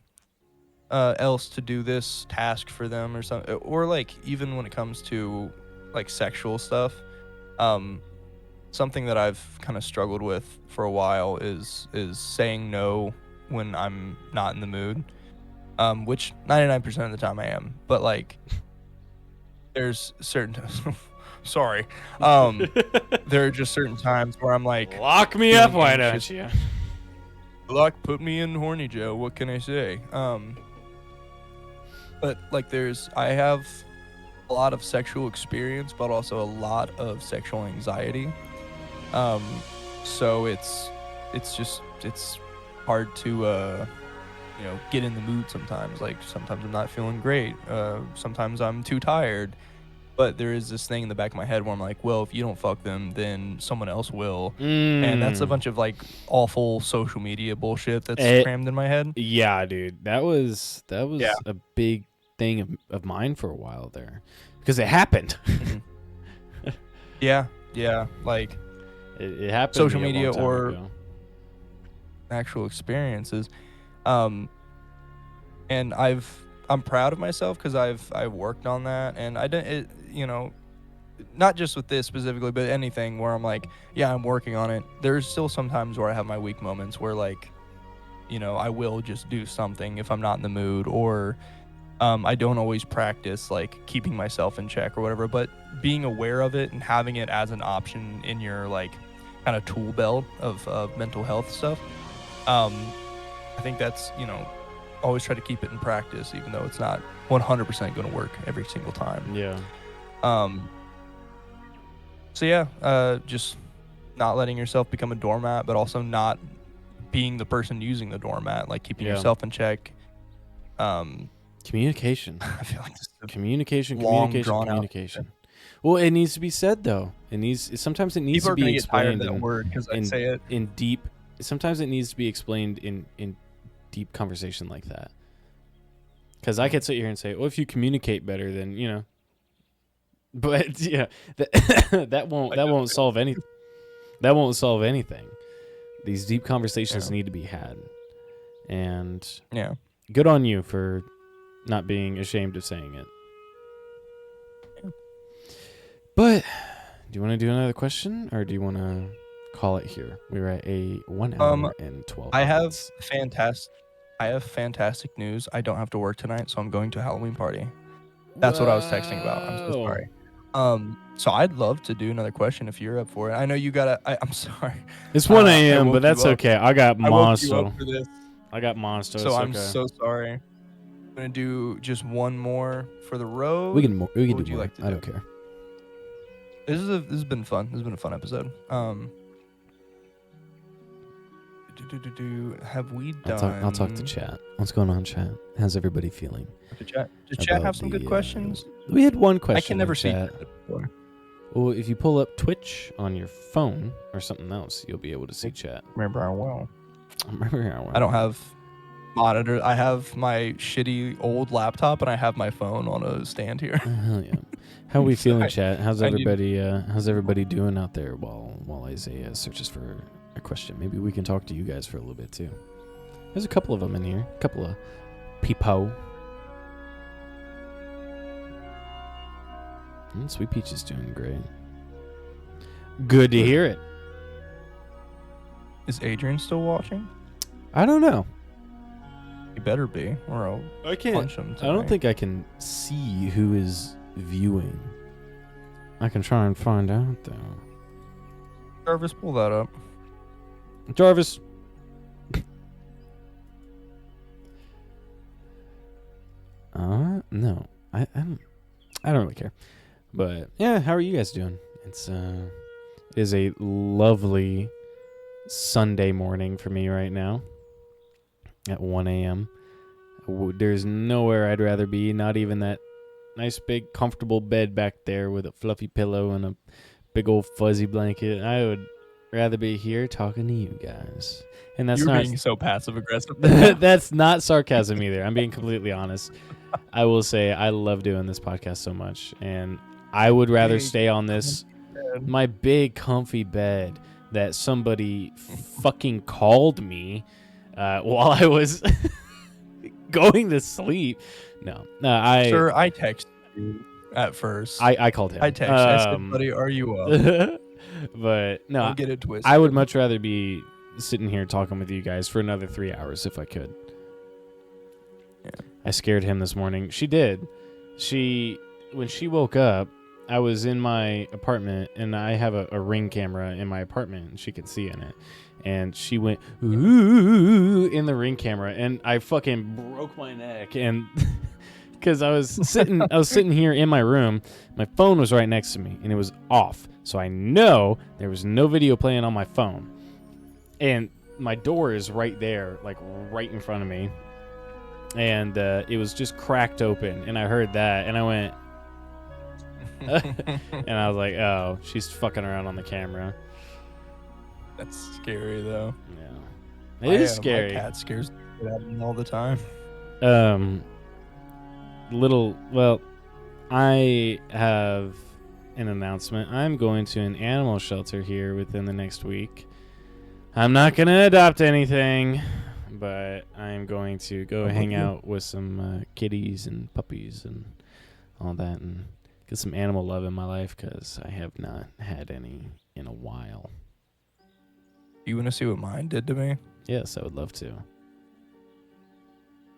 else to do this task for them or something. Or like, even when it comes to like sexual stuff, something that I've kind of struggled with for a while is saying no when I'm not in the mood, which 99% of the time I am. But like, there's certain sorry, there are just certain times where I'm like, Lock me up, why don't you? Luck, put me in horny jail. What can I say? But like, I have a lot of sexual experience, but also a lot of sexual anxiety. So it's hard to get in the mood sometimes. Like, sometimes I'm not feeling great. Sometimes I'm too tired. But there is this thing in the back of my head where I'm like, well, if you don't fuck them, then someone else will. And that's a bunch of like awful social media bullshit that's crammed in my head. Yeah, dude. That was Yeah. a big thing of mine for a while there. Because it happened. Yeah. Like, it happened. Social to me a media long time or ago. actual experiences. And I'm proud of myself because I've worked on that, and I didn't, not just with this specifically, but anything where I'm like, yeah, I'm working on it. There's still some times where I have my weak moments where, like, I will just do something if I'm not in the mood, or I don't always practice like keeping myself in check or whatever, but being aware of it and having it as an option in your like kind of tool belt of mental health stuff. I think that's, always try to keep it in practice, even though it's not 100% going to work every single time. Yeah. So yeah, just not letting yourself become a doormat, but also not being the person using the doormat, like keeping yourself in check. Communication. I feel like this is Communication. Out. Well, it needs to be said though. Sometimes it needs People to be get tired explained of that word because I say it in deep. Sometimes it needs to be explained in deep conversation like that. Because I could sit here and say, well, if you communicate better, then but yeah, that won't solve anything. That won't solve anything. These deep conversations need to be had, and good on you for not being ashamed of saying it. Yeah. But do you want to do another question, or do you want to call it here? We're at a 1 hour and 12 minutes. I have fantastic news. I don't have to work tonight, so I'm going to a Halloween party. That's what I was texting about. I'm so sorry. So I'd love to do another question if you're up for it. I know you gotta. I'm sorry. It's 1 a.m., but that's okay. I got Monster. I got Monster. So I'm so sorry. I'm gonna do just one more for the road. We can do more. Like I don't care. This has been fun. This has been a fun episode. Have we done? I'll talk to chat. What's going on, chat? How's everybody feeling? Does chat have some good questions? We had one question. I can never in see chat. chat before. Well, if you pull up Twitch on your phone or something else, you'll be able to see chat. Remember how well. Remember, I don't have monitor. I have my shitty old laptop and I have my phone on a stand here. Hell yeah. How are we feeling, I- chat? How's I need- everybody doing out there while Isaiah searches for a question? Maybe we can talk to you guys for a little bit too. There's a couple of them in here. A couple of peepo. Sweet Peach is doing great. Good to hear it. Is Adrian still watching? I don't know. He better be, or I'll I can't. punch him. I don't tonight. think I can see who is viewing. I can try and find out though. Jarvis, pull that up. Jarvis. No. I don't really care. But yeah, how are you guys doing? It is a lovely Sunday morning for me right now at 1 a.m. There's nowhere I'd rather be, not even that nice big comfortable bed back there with a fluffy pillow and a big old fuzzy blanket. I would rather be here talking to you guys. And that's You're not being so passive aggressive. that's not sarcasm either. I'm being completely honest. I will say I love doing this podcast so much, and I would rather Big stay on this my big comfy bed that somebody fucking called me while I was going to sleep. No, I Sir, I texted you at first. I called him. I texted. I said, buddy, are you up? But no, Don't get it twisted. I would much rather be sitting here talking with you guys for another 3 hours if I could. Yeah. I scared him this morning. She did. When she woke up, I was in my apartment, and I have a Ring camera in my apartment, and she could see in it. And she went, ooh, in the Ring camera, and I fucking broke my neck. And because I was sitting here in my room, my phone was right next to me, and it was off. So I know there was no video playing on my phone. And my door is right there, like right in front of me. And it was just cracked open, and I heard that, and I went, and I was like, oh, she's fucking around on the camera. That's scary, though. Yeah. It is scary. My cat scares the shit out of me all the time. I have an announcement. I'm going to an animal shelter here within the next week. I'm not going to adopt anything, but I'm going to go hang out with some kitties and puppies and all that and get some animal love in my life because I have not had any in a while. You want to see what mine did to me? Yes, I would love to.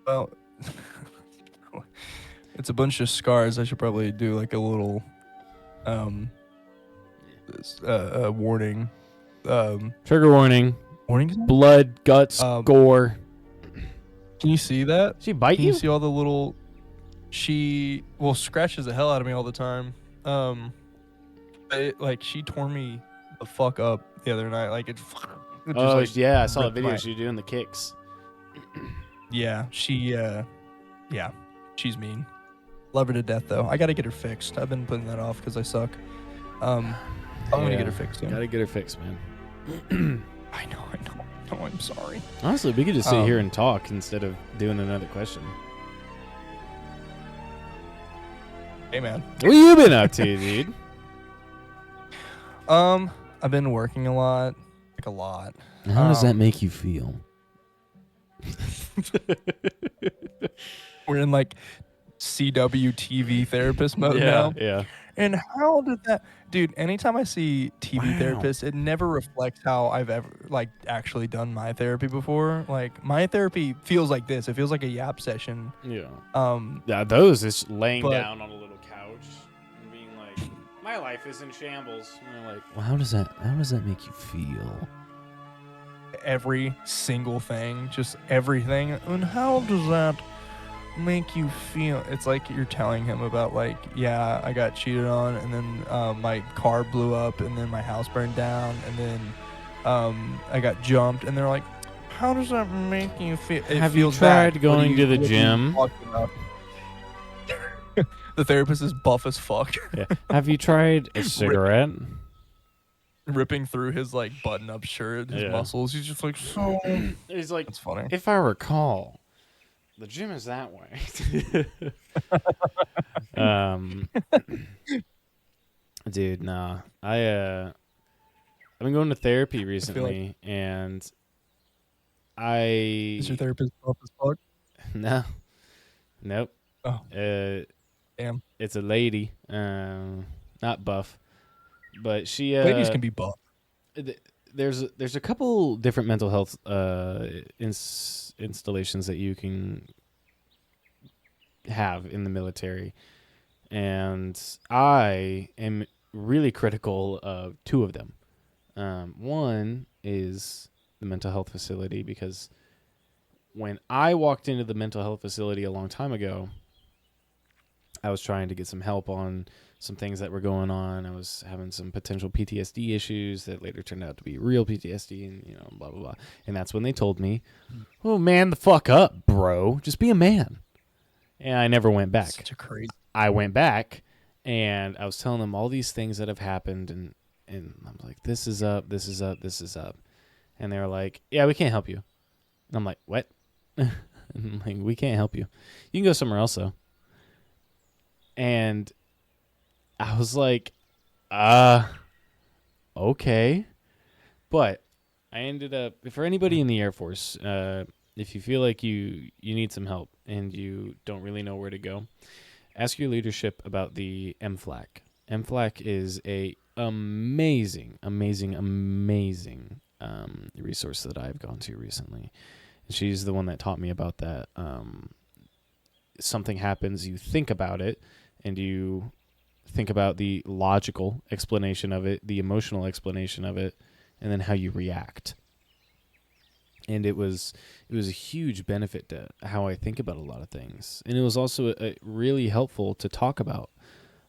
Well, it's a bunch of scars. I should probably do like a little warning. Trigger warning. Warning? Blood, guts, gore. Can you see that? She bite Can you? you see all the little... She scratches the hell out of me all the time. She tore me the fuck up the other night. Like it just, Oh, like, yeah, I saw the ripped video. my- She doing the kicks. Yeah, she's mean. Love her to death though. I gotta get her fixed. I've been putting that off because I suck. I'm gonna get her fixed soon. Gotta get her fixed, man. I know. I'm sorry. Honestly, we could just sit here and talk instead of doing another question. Hey man. What you been up to, dude? I've been working a lot. Like a lot. How does that make you feel? We're in like CW TV therapist mode now. Yeah. And how did that, dude? Anytime I see TV Wow. therapists, it never reflects how I've ever like actually done my therapy before. Like my therapy feels like this. It feels like a yap session. Yeah. Um, Yeah, those is laying But- down on a little couch and being like, my life is in shambles. And you're like, Well, how does that make you feel? every single thing, just everything. And how does that make you feel? It's like you're telling him about, like, yeah, I got cheated on, and then my car blew up, and then my house burned down, and then I got jumped, and they're like, how does that make you feel? It Have you feels bad. tried going to the gym? The therapist is buff as fuck. Yeah. Have you tried a cigarette? Ripping through his like button-up shirt, his muscles. He's just like, so. He's like, That's funny. if I recall, the gym is that way. Dude, nah. I've been going to therapy recently, and Is your therapist buff as fuck? Nope. Oh, damn. It's a lady, not buff, but she. Ladies can be buff. There's a couple different mental health installations that you can have in the military, and I am really critical of two of them. One is the mental health facility, because when I walked into the mental health facility a long time ago, I was trying to get some help on some things that were going on. I was having some potential PTSD issues that later turned out to be real PTSD, and blah blah blah. And that's when they told me, "Oh, man the fuck up, bro. Just be a man." And I never went back. Such a crazy. I went back, and I was telling them all these things that have happened, and I'm like, "This is up, this is up, this is up," and they were like, "Yeah, we can't help you." And I'm like, "What?" And I'm like, "We can't help you. You can go somewhere else though." And I was like, okay. But I ended up, for anybody in the Air Force, if you feel like you need some help and you don't really know where to go, ask your leadership about the MFLAC. MFLAC is a amazing resource that I've gone to recently. And she's the one that taught me about that. Something happens, you think about it, and you think about the logical explanation of it, the emotional explanation of it, and then how you react. And it was a huge benefit to how I think about a lot of things. And it was also really helpful to talk about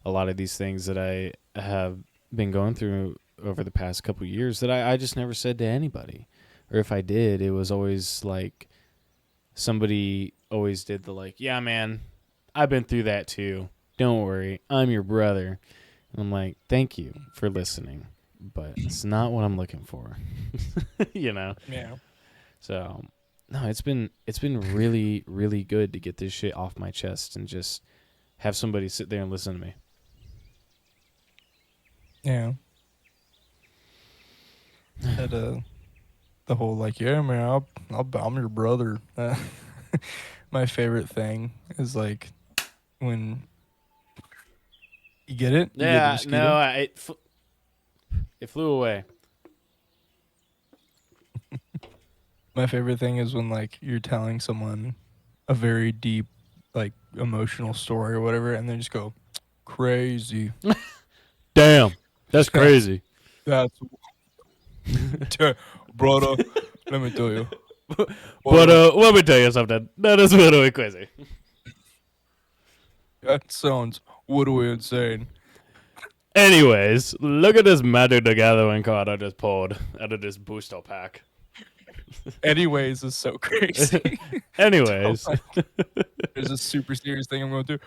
a lot of these things that I have been going through over the past couple of years that I just never said to anybody. Or if I did, it was always like somebody always did the like, yeah, man, I've been through that too. Don't worry, I'm your brother. And I'm like, thank you for listening, but it's not what I'm looking for. Yeah. So, no, it's been really, really good to get this shit off my chest and just have somebody sit there and listen to me. Yeah. Had the whole like, yeah, man, I'm your brother. My favorite thing is like when you get it. You get the mosquito? No, it flew away. My favorite thing is when like you're telling someone a very deep, like emotional story or whatever, and they just go crazy. Damn, that's crazy. That's brother. Let me tell you. But let me tell you something. That is really crazy. That sounds woodily insane. Anyways, look at this Magic the Gathering card I just pulled out of this booster pack. Anyways is so crazy. Anyways. There's a super serious thing I'm going to do.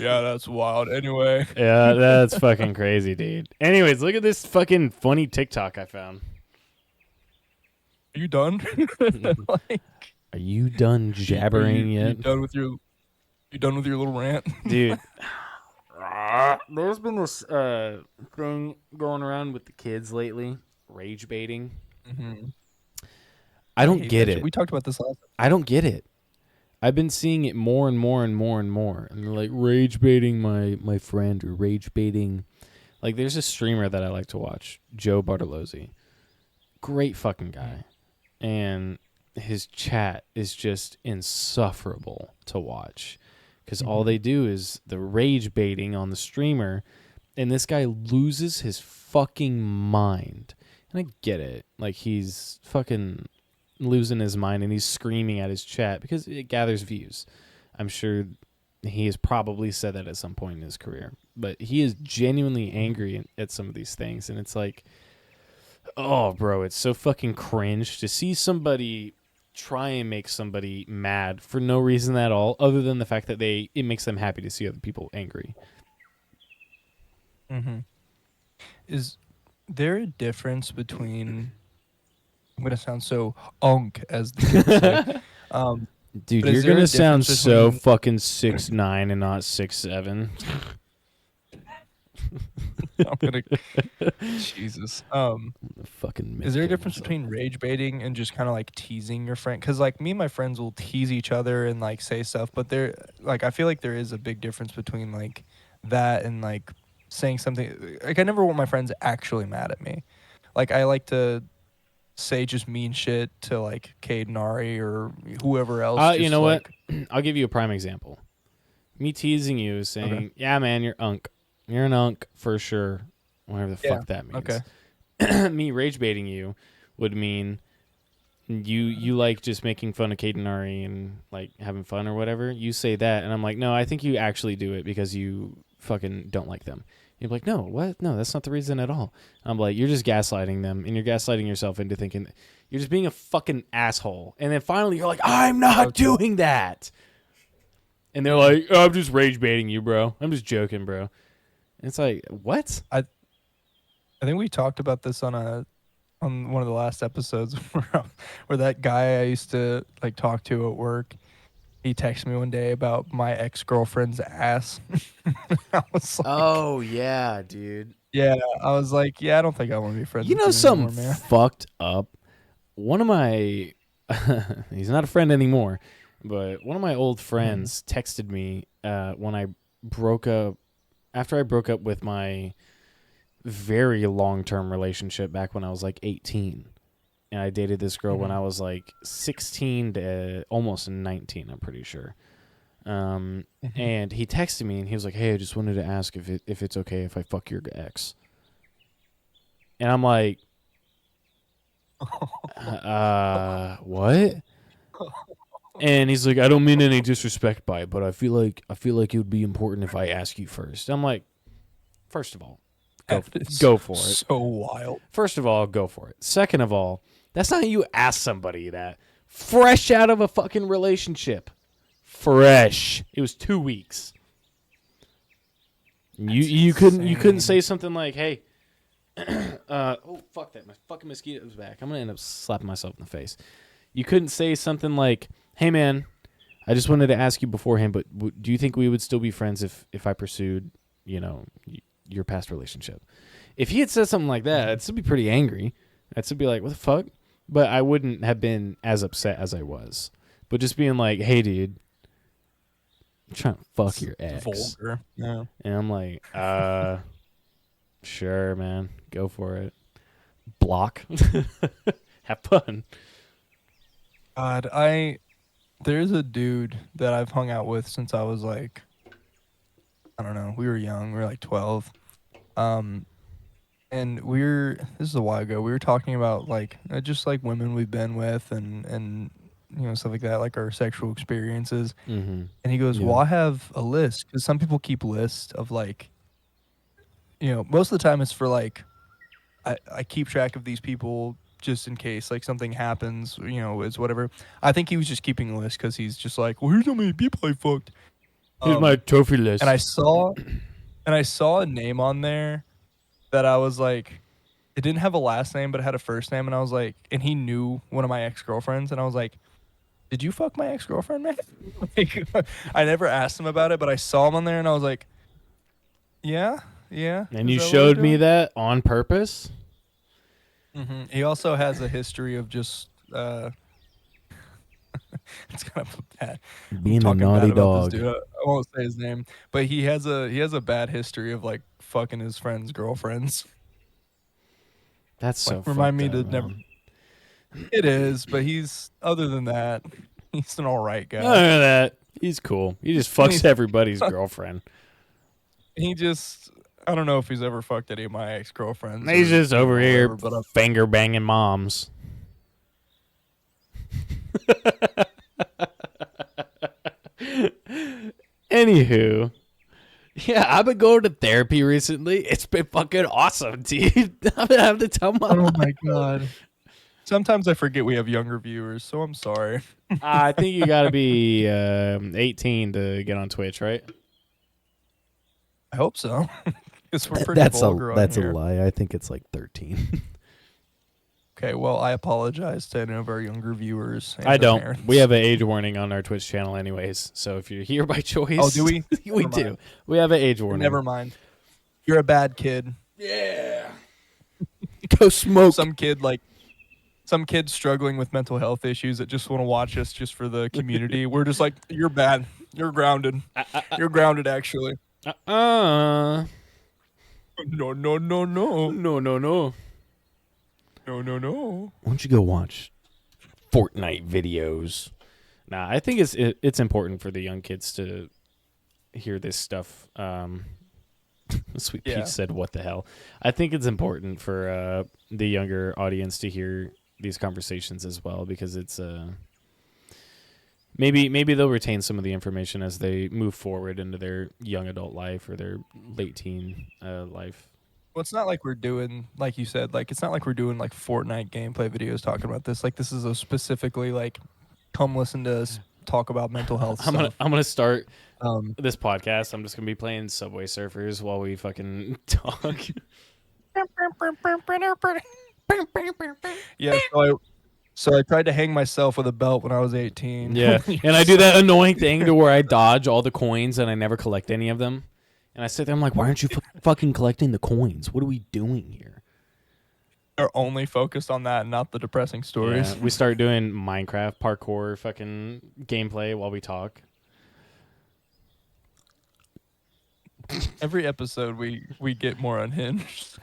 Yeah, that's wild. Anyway. Yeah, that's fucking crazy, dude. Anyways, look at this fucking funny TikTok I found. Are you done? Like, are you done jabbering yet? You done with your little rant? Dude. There's been this thing going around with the kids lately, rage baiting. Mm-hmm. I don't get it. We talked about this last time. I don't get it. I've been seeing it more and more and more and more. And they're like rage baiting my friend, or rage baiting. Like there's a streamer that I like to watch, Joe Bartolozzi. Great fucking guy. And his chat is just insufferable to watch. Because all they do is the rage baiting on the streamer. And this guy loses his fucking mind. And I get it. Like he's fucking losing his mind and he's screaming at his chat because it gathers views. I'm sure he has probably said that at some point in his career. But he is genuinely angry at some of these things. And it's like, oh, bro, it's so fucking cringe to see somebody try and make somebody mad for no reason at all, other than the fact that it makes them happy to see other people angry. Mm-hmm. Is there a difference between? I'm gonna sound so as the kids say. Dude, But is you're there a gonna sound difference so between- fucking 6'9" and not 6'7". I'm gonna Jesus. Fucking Is there a kidding difference myself. between rage baiting and just kind of like teasing your friend? Because like me and my friends will tease each other and like say stuff, but there, like I feel like there is a big difference between like that and like saying something. Like I never want my friends actually mad at me. Like I like to say just mean shit to like Cade and Ari or whoever else. Just You know like, what? I'll give you a prime example. Me teasing you, saying, Okay. "Yeah, man, you're unk. You're an unk for sure." Whatever the Yeah, fuck that means. okay. Me rage baiting you would mean you like just making fun of Kate and Ari and like having fun or whatever. You say that, and I'm like, no, I think you actually do it because you fucking don't like them. You're like, no, what? No, that's not the reason at all. I'm like, you're just gaslighting them, and you're gaslighting yourself into thinking you're just being a fucking asshole. And then finally, you're like, I'm not doing that. And they're like, oh, I'm just rage baiting you, bro. I'm just joking, bro. And it's like, what? I think we talked about this on one of the last episodes where that guy I used to like talk to at work, he texted me one day about my ex-girlfriend's ass. I was like, Oh, yeah, dude. yeah, I was like, yeah, I don't think I want to be friends You with know you something anymore, man. fucked up? One of my, he's not a friend anymore, but one of my old friends texted me when I broke up, after I broke up with my very long-term relationship back when I was like 18. And I dated this girl when I was like 16 to almost 19, I'm pretty sure. And he texted me and he was like, hey, I just wanted to ask if it's okay if I fuck your ex. And I'm like, what? And he's like, I don't mean any disrespect by it, but I feel like it would be important if I ask you first. I'm like, first of all, go for it. So wild. First of all, go for it. Second of all, that's not how you ask somebody that. Fresh out of a fucking relationship. Fresh. It was 2 weeks. You couldn't say something like, hey, oh fuck that, my fucking mosquito's back. I'm gonna end up slapping myself in the face. You couldn't say something like, hey man, I just wanted to ask you beforehand, but do you think we would still be friends if I pursued, your past relationship? If he had said something like that, I'd still be pretty angry. I'd still be like, what the fuck? But I wouldn't have been as upset as I was. But just being like, hey dude, I'm trying to fuck your ex. Vulgar. Yeah. And I'm like, sure, man. Go for it. Block. Have fun. God, there's a dude that I've hung out with since I was like, I don't know, we were young, we were like 12. And this is a while ago, we were talking about like just like women we've been with and stuff like that, like our sexual experiences. Mm-hmm. And he goes, Yeah. well, I have a list, because some people keep lists of like, most of the time it's for like, I keep track of these people just in case like something happens, is whatever. I think he was just keeping a list because he's just like, well, here's how many people I fucked. Here's my trophy list. And I saw a name on there that I was like, it didn't have a last name, but it had a first name. And I was like, and he knew one of my ex-girlfriends. And I was like, did you fuck my ex-girlfriend, man? Like, I never asked him about it, but I saw him on there and I was like, yeah. And you showed me that on purpose? Mm-hmm. He also has a history of just, it's kind of bad. Being a Talking naughty bad about dog. this dude. I won't say his name, but he has a bad history of like fucking his friends' girlfriends. That's so Like, remind me fucked to up, never. man. It is, but other than that, he's an all right guy. Look at that. He's cool. He just fucks everybody's girlfriend. I don't know if he's ever fucked any of my ex-girlfriends. He's or just over here whatever, but finger banging moms. Anywho. Yeah, I've been going to therapy recently. It's been fucking awesome, dude. I've been having the time of my Oh life. my god. Sometimes I forget we have younger viewers, so I'm sorry. I think you got to be 18 to get on Twitch, right? I hope so. Because we're pretty vulgar on that's a here. lie. I think it's like 13. Okay, well, I apologize to any of our younger viewers. And I their don't. parents. We have an age warning on our Twitch channel, anyways. So if you're here by choice, Oh, do we? we Never do. mind. We have an age warning. Never mind. You're a bad kid. Yeah. Go smoke. Some kid struggling with mental health issues that just want to watch us just for the community. We're just like, you're bad. You're grounded. You're grounded, actually. No. No, no, no, no. No. No, no, no. Why don't you go watch Fortnite videos? Nah, I think it's important for the young kids to hear this stuff. Sweet Yeah. Peach said, "What the hell?" I think it's important for the younger audience to hear these conversations as well, because it's maybe they'll retain some of the information as they move forward into their young adult life or their late teen life. Well, it's not like we're doing, like you said, like, it's not like we're doing, like, Fortnite gameplay videos talking about this. Like, this is a specifically, like, come listen to us talk about mental health stuff. I'm gonna start this podcast. I'm just gonna be playing Subway Surfers while we fucking talk. Yeah, so I tried to hang myself with a belt when I was 18. Yeah, and I do that annoying thing to where I dodge all the coins and I never collect any of them. And I sit there, I'm like, why aren't you fucking collecting the coins? What are we doing here? They're only focused on that and not the depressing stories. Yeah, we start doing Minecraft parkour fucking gameplay while we talk. Every episode we get more unhinged.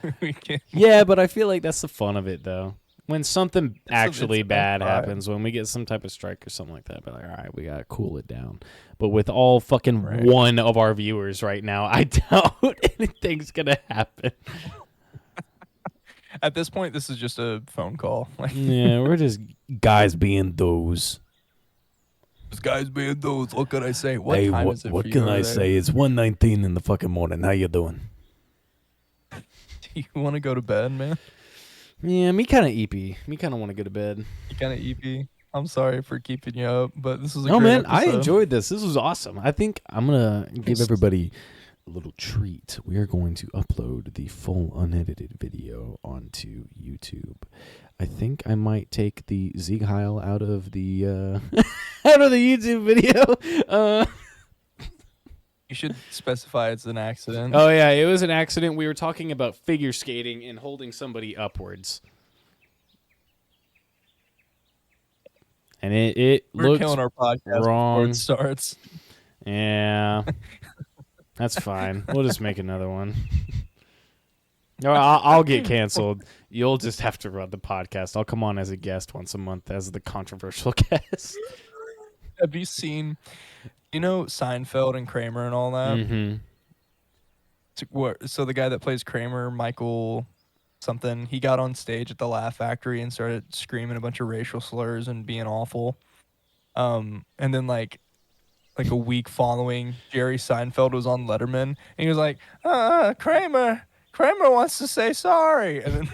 Yeah, but I feel like that's the fun of it, though. When something actually it's bad fun. happens, when we get some type of strike or something like that, but like, all right, we gotta cool it down. But with all fucking one of our viewers right now, I doubt anything's gonna happen. At this point, this is just a phone call. Like, Yeah, we're just guys being those. this guy's being those. What can I say? What Hey, time is it? what for can you I over say? It's 1:19 in the fucking morning. How you doing? there? You want to go to bed, man? Yeah, me kind of EP. Me kind of want to go to bed. You kind of EP. I'm sorry for keeping you up, but this is a No, great man, I episode. enjoyed this. This was awesome. I think I'm gonna give everybody a little treat. We are going to upload the full unedited video onto YouTube. I think I might take the Sieg Heil out of the out of the YouTube video. You should specify it's an accident. Oh yeah, it was an accident. We were talking about figure skating and holding somebody upwards, and it We're looked killing our podcast before wrong. it starts. Yeah, that's fine. We'll just make another one. No, I'll get canceled. You'll just have to run the podcast. I'll come on as a guest once a month as the controversial guest. Have you seen, Seinfeld and Kramer and all that? Mm-hmm. So the guy that plays Kramer, Michael something, he got on stage at the Laugh Factory and started screaming a bunch of racial slurs and being awful. And then like a week following, Jerry Seinfeld was on Letterman and he was like, Kramer wants to say sorry. And then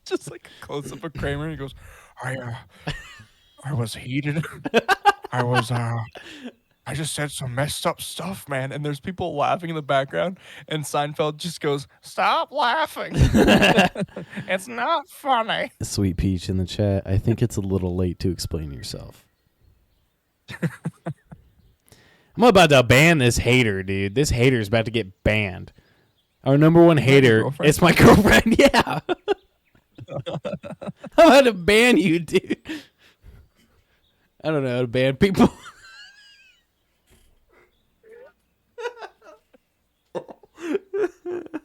just like a close up of Kramer and he goes, I was heated. I just said some messed up stuff, man. And there's people laughing in the background, and Seinfeld just goes, "Stop laughing. It's not funny." Sweet Peach in the chat. I think it's a little late to explain yourself. I'm about to ban this hater, dude. This hater's about to get banned. Our number one hater. girlfriend? It's my girlfriend. Yeah. I'm about to ban you, dude. I don't know how to ban people.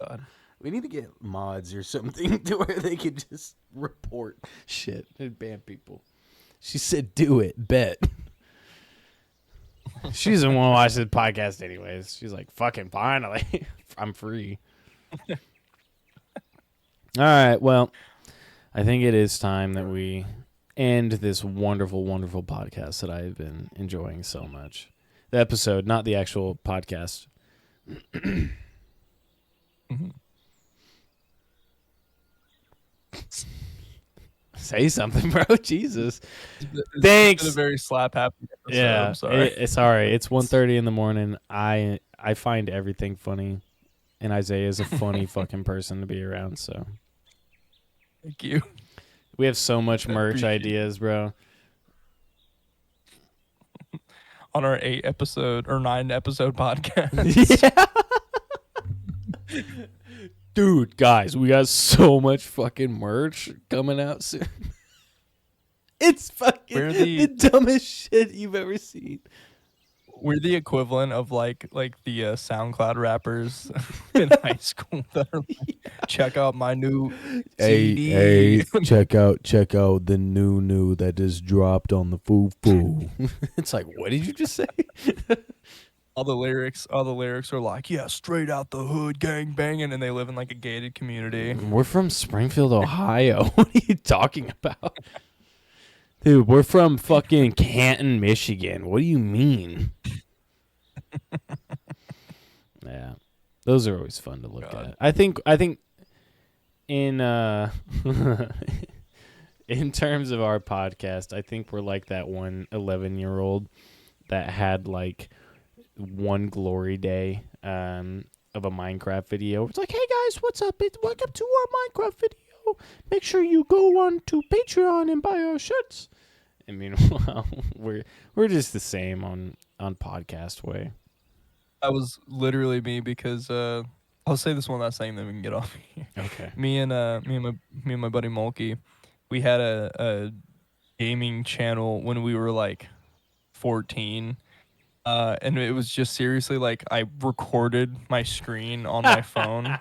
God. We need to get mods or something to where they can just report shit and ban people. She said, "Do it, bet." She doesn't want to watch the podcast anyways. She's like, "Fucking finally, I'm free." All right, well, I think it is time that we end this wonderful, wonderful podcast that I've been enjoying so much. The episode, not the actual podcast. Mhm. Say something, bro. Jesus. It's Thanks. been a very slap happy episode. Yeah, I'm sorry. it's sorry. It's 1:30 in the morning. I find everything funny, and Isaiah is a funny fucking person to be around. So Thank you. we have so much I merch appreciate ideas, bro. On our 9-episode podcast. Yeah. Dude, guys, we got so much fucking merch coming out soon. It's fucking We're the dumbest shit you've ever seen. We're the equivalent of like the SoundCloud rappers in high school that are like, check out my new CD. Hey, check out the new that just dropped on the foo. It's like, what did you just say? all the lyrics are like, yeah, straight out the hood, gang banging, and they live in like a gated community. We're from Springfield, Ohio. What are you talking about? Dude, we're from fucking Canton, Michigan. What do you mean? Yeah. Those are always fun to look at. I think in in terms of our podcast, I think we're like that one 11-year-old that had like one glory day of a Minecraft video. It's like, hey guys, what's up? Welcome to our Minecraft video. Make sure you go on to Patreon and buy our shirts. And meanwhile, we're just the same on podcast way. That was literally me because I'll say this one last thing, then we can get off here. Okay. Me and my buddy Mulkey, we had a gaming channel when we were like 14. And it was just seriously like I recorded my screen on my phone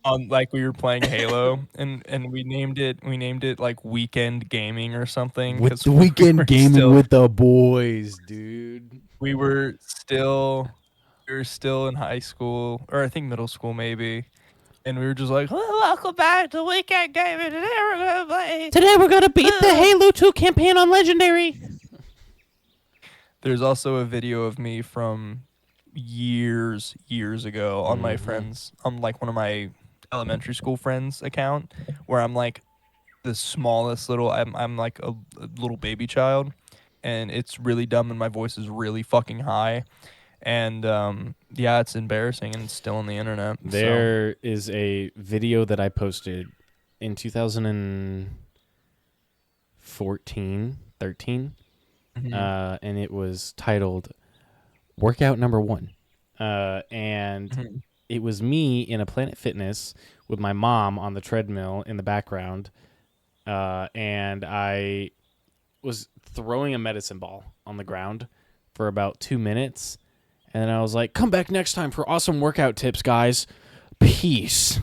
on like we were playing Halo and we named it like Weekend Gaming or something. With the weekend gaming with the boys, dude. We were still in high school, or I think middle school maybe. And we were just like, oh, welcome back to Weekend Gaming. Today we're gonna beat the Halo 2 campaign on Legendary. There's also a video of me from years ago on my friends, on like one of my elementary school friends' account, where I'm like the smallest little, I'm like a little baby child, and it's really dumb, and my voice is really fucking high, and yeah, it's embarrassing, and it's still on the internet. There is a video that I posted in 2014, 13. And it was titled Workout Number 1. And it was me in a Planet Fitness with my mom on the treadmill in the background. And I was throwing a medicine ball on the ground for about 2 minutes. And then I was like, come back next time for awesome workout tips, guys. Peace.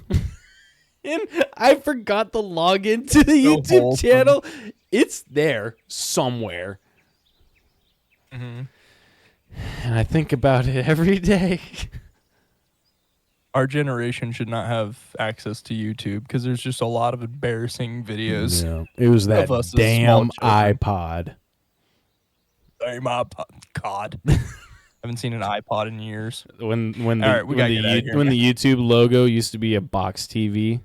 And I forgot the login to the YouTube channel. It's there somewhere. And I think about it every day. Our generation should not have access to YouTube because there's just a lot of embarrassing videos. Yeah, it was that damn iPod. Damn iPod. God. Haven't seen an iPod in years. When the YouTube logo used to be a box TV.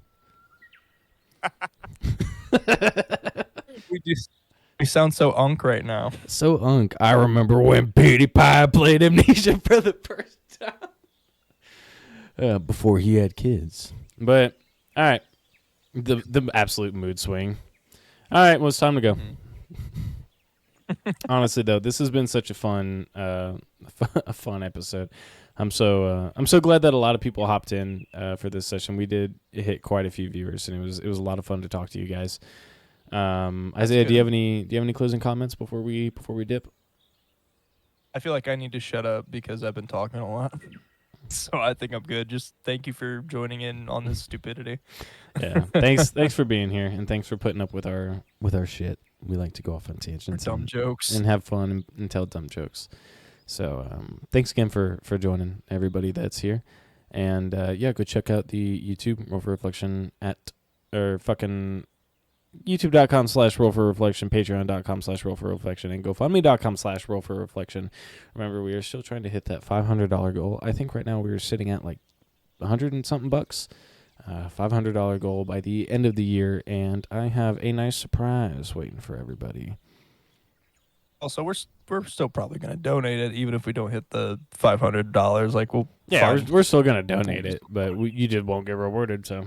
We sound so unk right now. So unk. I remember when PewDiePie played Amnesia for the first time. Before he had kids. But, all right. The absolute mood swing. All right, well, it's time to go. Honestly, though, this has been such a fun episode. I'm so glad that a lot of people hopped in for this session. We did hit quite a few viewers, and it was a lot of fun to talk to you guys. Isaiah, do you have any closing comments before we dip? I feel like I need to shut up because I've been talking a lot. So I think I'm good. Just thank you for joining in on this stupidity. Yeah. Thanks for being here, and thanks for putting up with our shit. We like to go off on tangents, dumb jokes, and have fun and tell dumb jokes. So thanks again for joining everybody that's here, and yeah, go check out the YouTube Over Reflection YouTube.com/rollforreflection, Patreon.com/rollforreflection, and GoFundMe.com/rollforreflection. Remember, we are still trying to hit that $500 goal. I think right now we're sitting at like 100 and something bucks. $500 goal by the end of the year, and I have a nice surprise waiting for everybody. Also, we're still probably going to donate it, even if we don't hit the $500. Like, we'll we're still gonna donate it, but you just won't get rewarded. So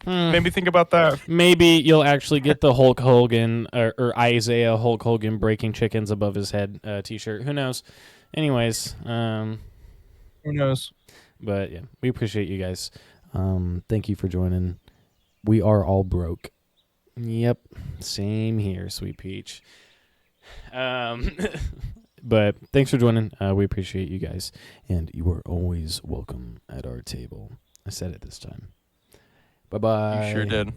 maybe think about that. Maybe you'll actually get the Hulk Hogan or Isaiah Hulk Hogan breaking chickens above his head T-shirt. Who knows? Anyways, Who knows? But yeah, we appreciate you guys. Thank you for joining. We are all broke. Yep, same here, Sweet Peach. But thanks for joining. We appreciate you guys, and you are always welcome at our table. I said it this time. Bye-bye. You sure did.